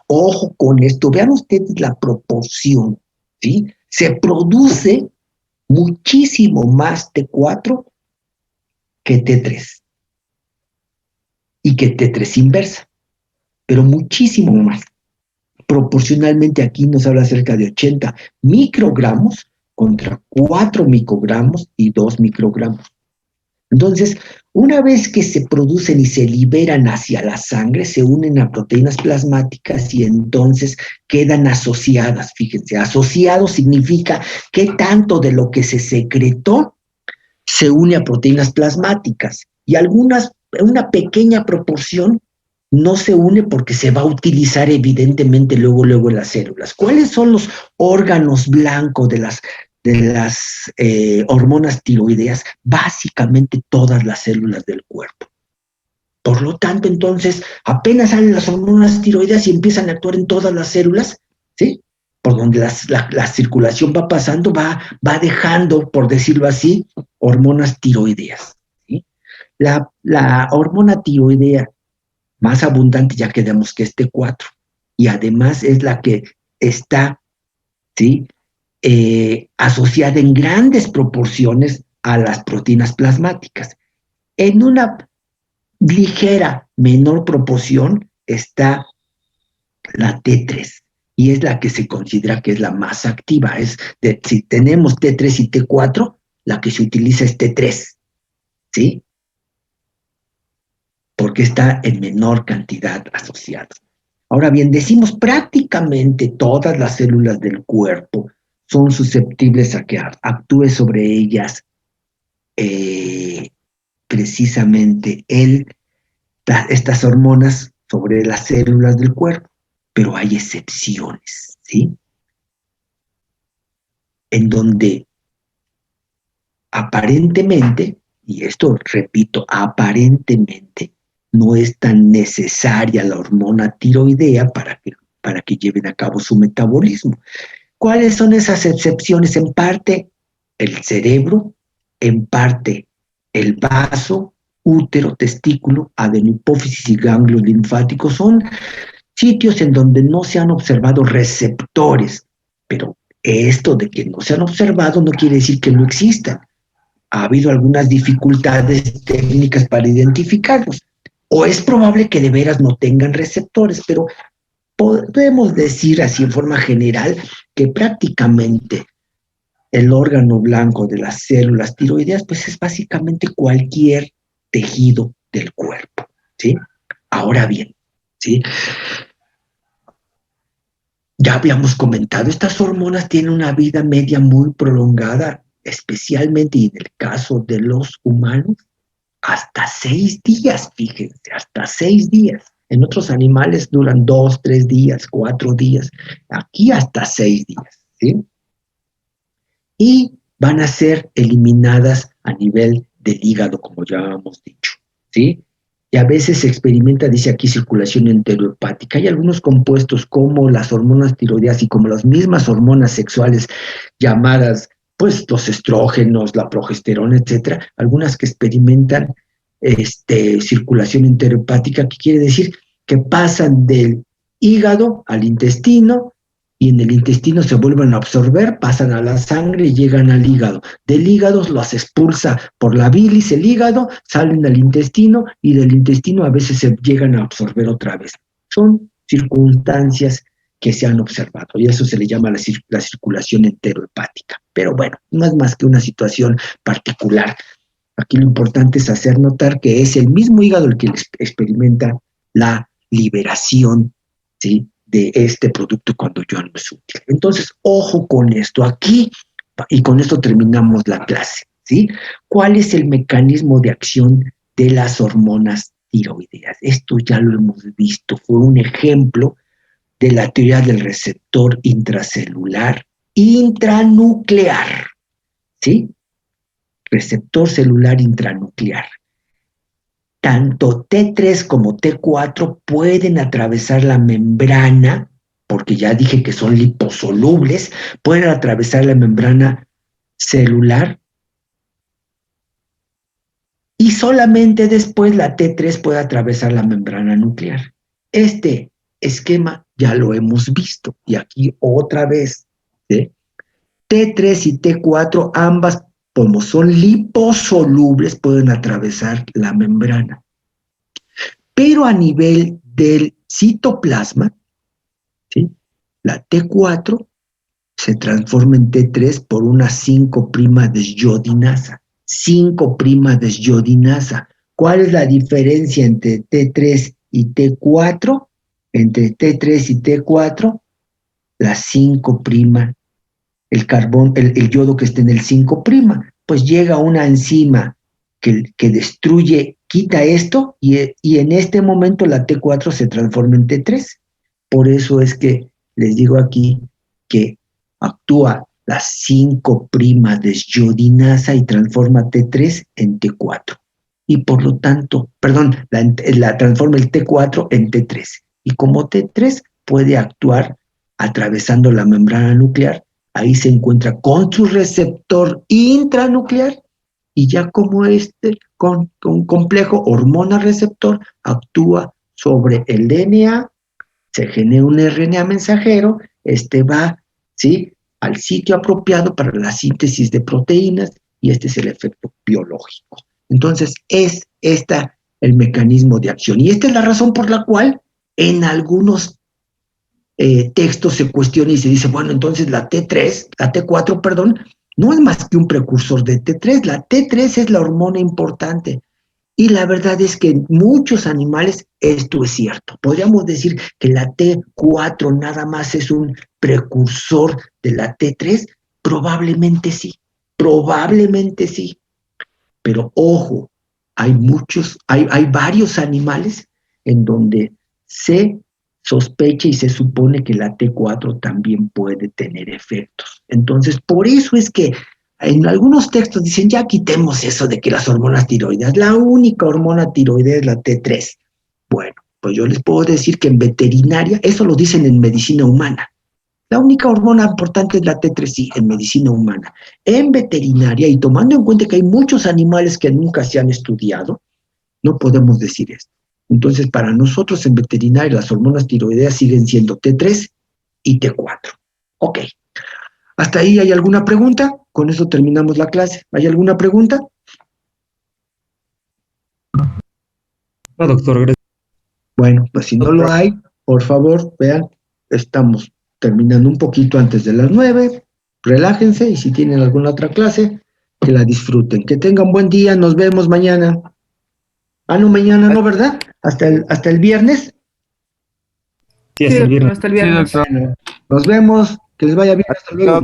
ojo con esto, vean ustedes la proporción, ¿sí? Se produce muchísimo más T4 que T3 y que T3 inversa, pero muchísimo más. Proporcionalmente aquí nos habla cerca de 80 microgramos contra 4 microgramos y 2 microgramos. Entonces, una vez que se producen y se liberan hacia la sangre, se unen a proteínas plasmáticas y entonces quedan asociadas. Fíjense, asociado significa que tanto de lo que se secretó se une a proteínas plasmáticas y una pequeña proporción no se une porque se va a utilizar evidentemente luego en las células. ¿Cuáles son los órganos blancos de las hormonas tiroideas? Básicamente todas las células del cuerpo. Por lo tanto, entonces, apenas salen las hormonas tiroideas y empiezan a actuar en todas las células, ¿sí? Por donde la circulación va pasando, va dejando, por decirlo así, hormonas tiroideas, ¿sí? La hormona tiroidea más abundante, ya quedamos que es T4, y además es la que está, ¿sí? Asociada en grandes proporciones a las proteínas plasmáticas. En una ligera menor proporción está la T3 y es la que se considera que es la más activa. Si tenemos T3 y T4, la que se utiliza es T3, ¿sí? Porque está en menor cantidad asociada. Ahora bien, decimos prácticamente todas las células del cuerpo son susceptibles a que actúe sobre ellas precisamente estas hormonas sobre las células del cuerpo, pero hay excepciones, ¿sí? En donde aparentemente, y esto repito, aparentemente no es tan necesaria la hormona tiroidea para que lleven a cabo su metabolismo. ¿Cuáles son esas excepciones? En parte el cerebro, en parte el vaso, útero, testículo, adenohipófisis y ganglios linfáticos son sitios en donde no se han observado receptores, pero esto de que no se han observado no quiere decir que no existan. Ha habido algunas dificultades técnicas para identificarlos, o es probable que de veras no tengan receptores, pero podemos decir así en forma general que prácticamente el órgano blanco de las células tiroideas pues es básicamente cualquier tejido del cuerpo, ¿sí? Ahora bien, ¿sí? Ya habíamos comentado, estas hormonas tienen una vida media muy prolongada, especialmente y en el caso de los humanos, hasta 6 días, fíjense, hasta 6 días. En otros animales duran 2, 3 días, 4 días. Aquí hasta 6 días, ¿sí? Y van a ser eliminadas a nivel del hígado, como ya hemos dicho, ¿sí? Y a veces se experimenta, dice aquí, circulación enterohepática. Hay algunos compuestos como las hormonas tiroideas y como las mismas hormonas sexuales llamadas, pues, los estrógenos, la progesterona, etcétera, algunas que experimentan circulación enterohepática, que quiere decir que pasan del hígado al intestino y en el intestino se vuelven a absorber, pasan a la sangre y llegan al hígado. Del hígado los expulsa por la bilis el hígado, salen al intestino y del intestino a veces se llegan a absorber otra vez. Son circunstancias que se han observado y eso se le llama la circulación enterohepática. Pero bueno, no es más que una situación particular. Aquí lo importante es hacer notar que es el mismo hígado el que experimenta la liberación, ¿sí?, de este producto cuando ya no es útil. Entonces, ojo con esto aquí, y con esto terminamos la clase, ¿sí? ¿Cuál es el mecanismo de acción de las hormonas tiroideas? Esto ya lo hemos visto, fue un ejemplo de la teoría del receptor intracelular intranuclear, ¿sí? Receptor celular intranuclear. Tanto T3 como T4 pueden atravesar la membrana, porque ya dije que son liposolubles, pueden atravesar la membrana celular y solamente después la T3 puede atravesar la membrana nuclear. Este esquema ya lo hemos visto y aquí otra vez, ¿sí? T3 y T4, ambas, como son liposolubles, pueden atravesar la membrana. Pero a nivel del citoplasma, ¿sí? La T4 se transforma en T3 por una 5' desyodinasa. 5' desyodinasa. ¿Cuál es la diferencia entre T3 y T4? Entre T3 y T4, la 5', el carbón, el yodo que está en el 5', pues llega una enzima que destruye, quita esto, y en este momento la T4 se transforma en T3. Por eso es que les digo aquí que actúa la 5' desyodinasa y transforma T3 en T4. Y por lo tanto, perdón, la transforma el T4 en T3. Y como T3 puede actuar atravesando la membrana nuclear, ahí se encuentra con su receptor intranuclear y ya como con un complejo hormona receptor actúa sobre el DNA, se genera un RNA mensajero, va, ¿sí?, al sitio apropiado para la síntesis de proteínas y este es el efecto biológico. Entonces, es el mecanismo de acción. Y esta es la razón por la cual en algunos textos se cuestiona y se dice, bueno, entonces la T4, perdón, no es más que un precursor de T3. La T3 es la hormona importante. Y la verdad es que en muchos animales esto es cierto. Podríamos decir que la T4 nada más es un precursor de la T3. Probablemente sí, probablemente sí. Pero ojo, hay varios animales en donde se sospecha y se supone que la T4 también puede tener efectos. Entonces, por eso es que en algunos textos dicen, ya quitemos eso de que las hormonas tiroideas, la única hormona tiroidea es la T3. Bueno, pues yo les puedo decir que en veterinaria, eso lo dicen en medicina humana, la única hormona importante es la T3, sí, en medicina humana. En veterinaria, y tomando en cuenta que hay muchos animales que nunca se han estudiado, no podemos decir esto. Entonces, para nosotros en veterinaria, las hormonas tiroideas siguen siendo T3 y T4. Ok. ¿Hasta ahí hay alguna pregunta? Con eso terminamos la clase. ¿Hay alguna pregunta? No, doctor, gracias. Bueno, pues si no lo hay, por favor, vean, estamos terminando un poquito antes de las 9. Relájense y si tienen alguna otra clase, que la disfruten. Que tengan buen día, nos vemos mañana. Ah, no, mañana no, ¿verdad? Hasta el viernes. Sí, hasta el viernes. Hasta el viernes. Bueno, nos vemos, que les vaya bien, hasta luego.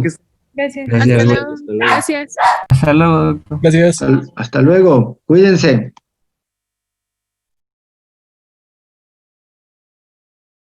Gracias. Gracias. Hasta luego. Gracias. Hasta luego, doctor. Gracias. Hasta luego, cuídense.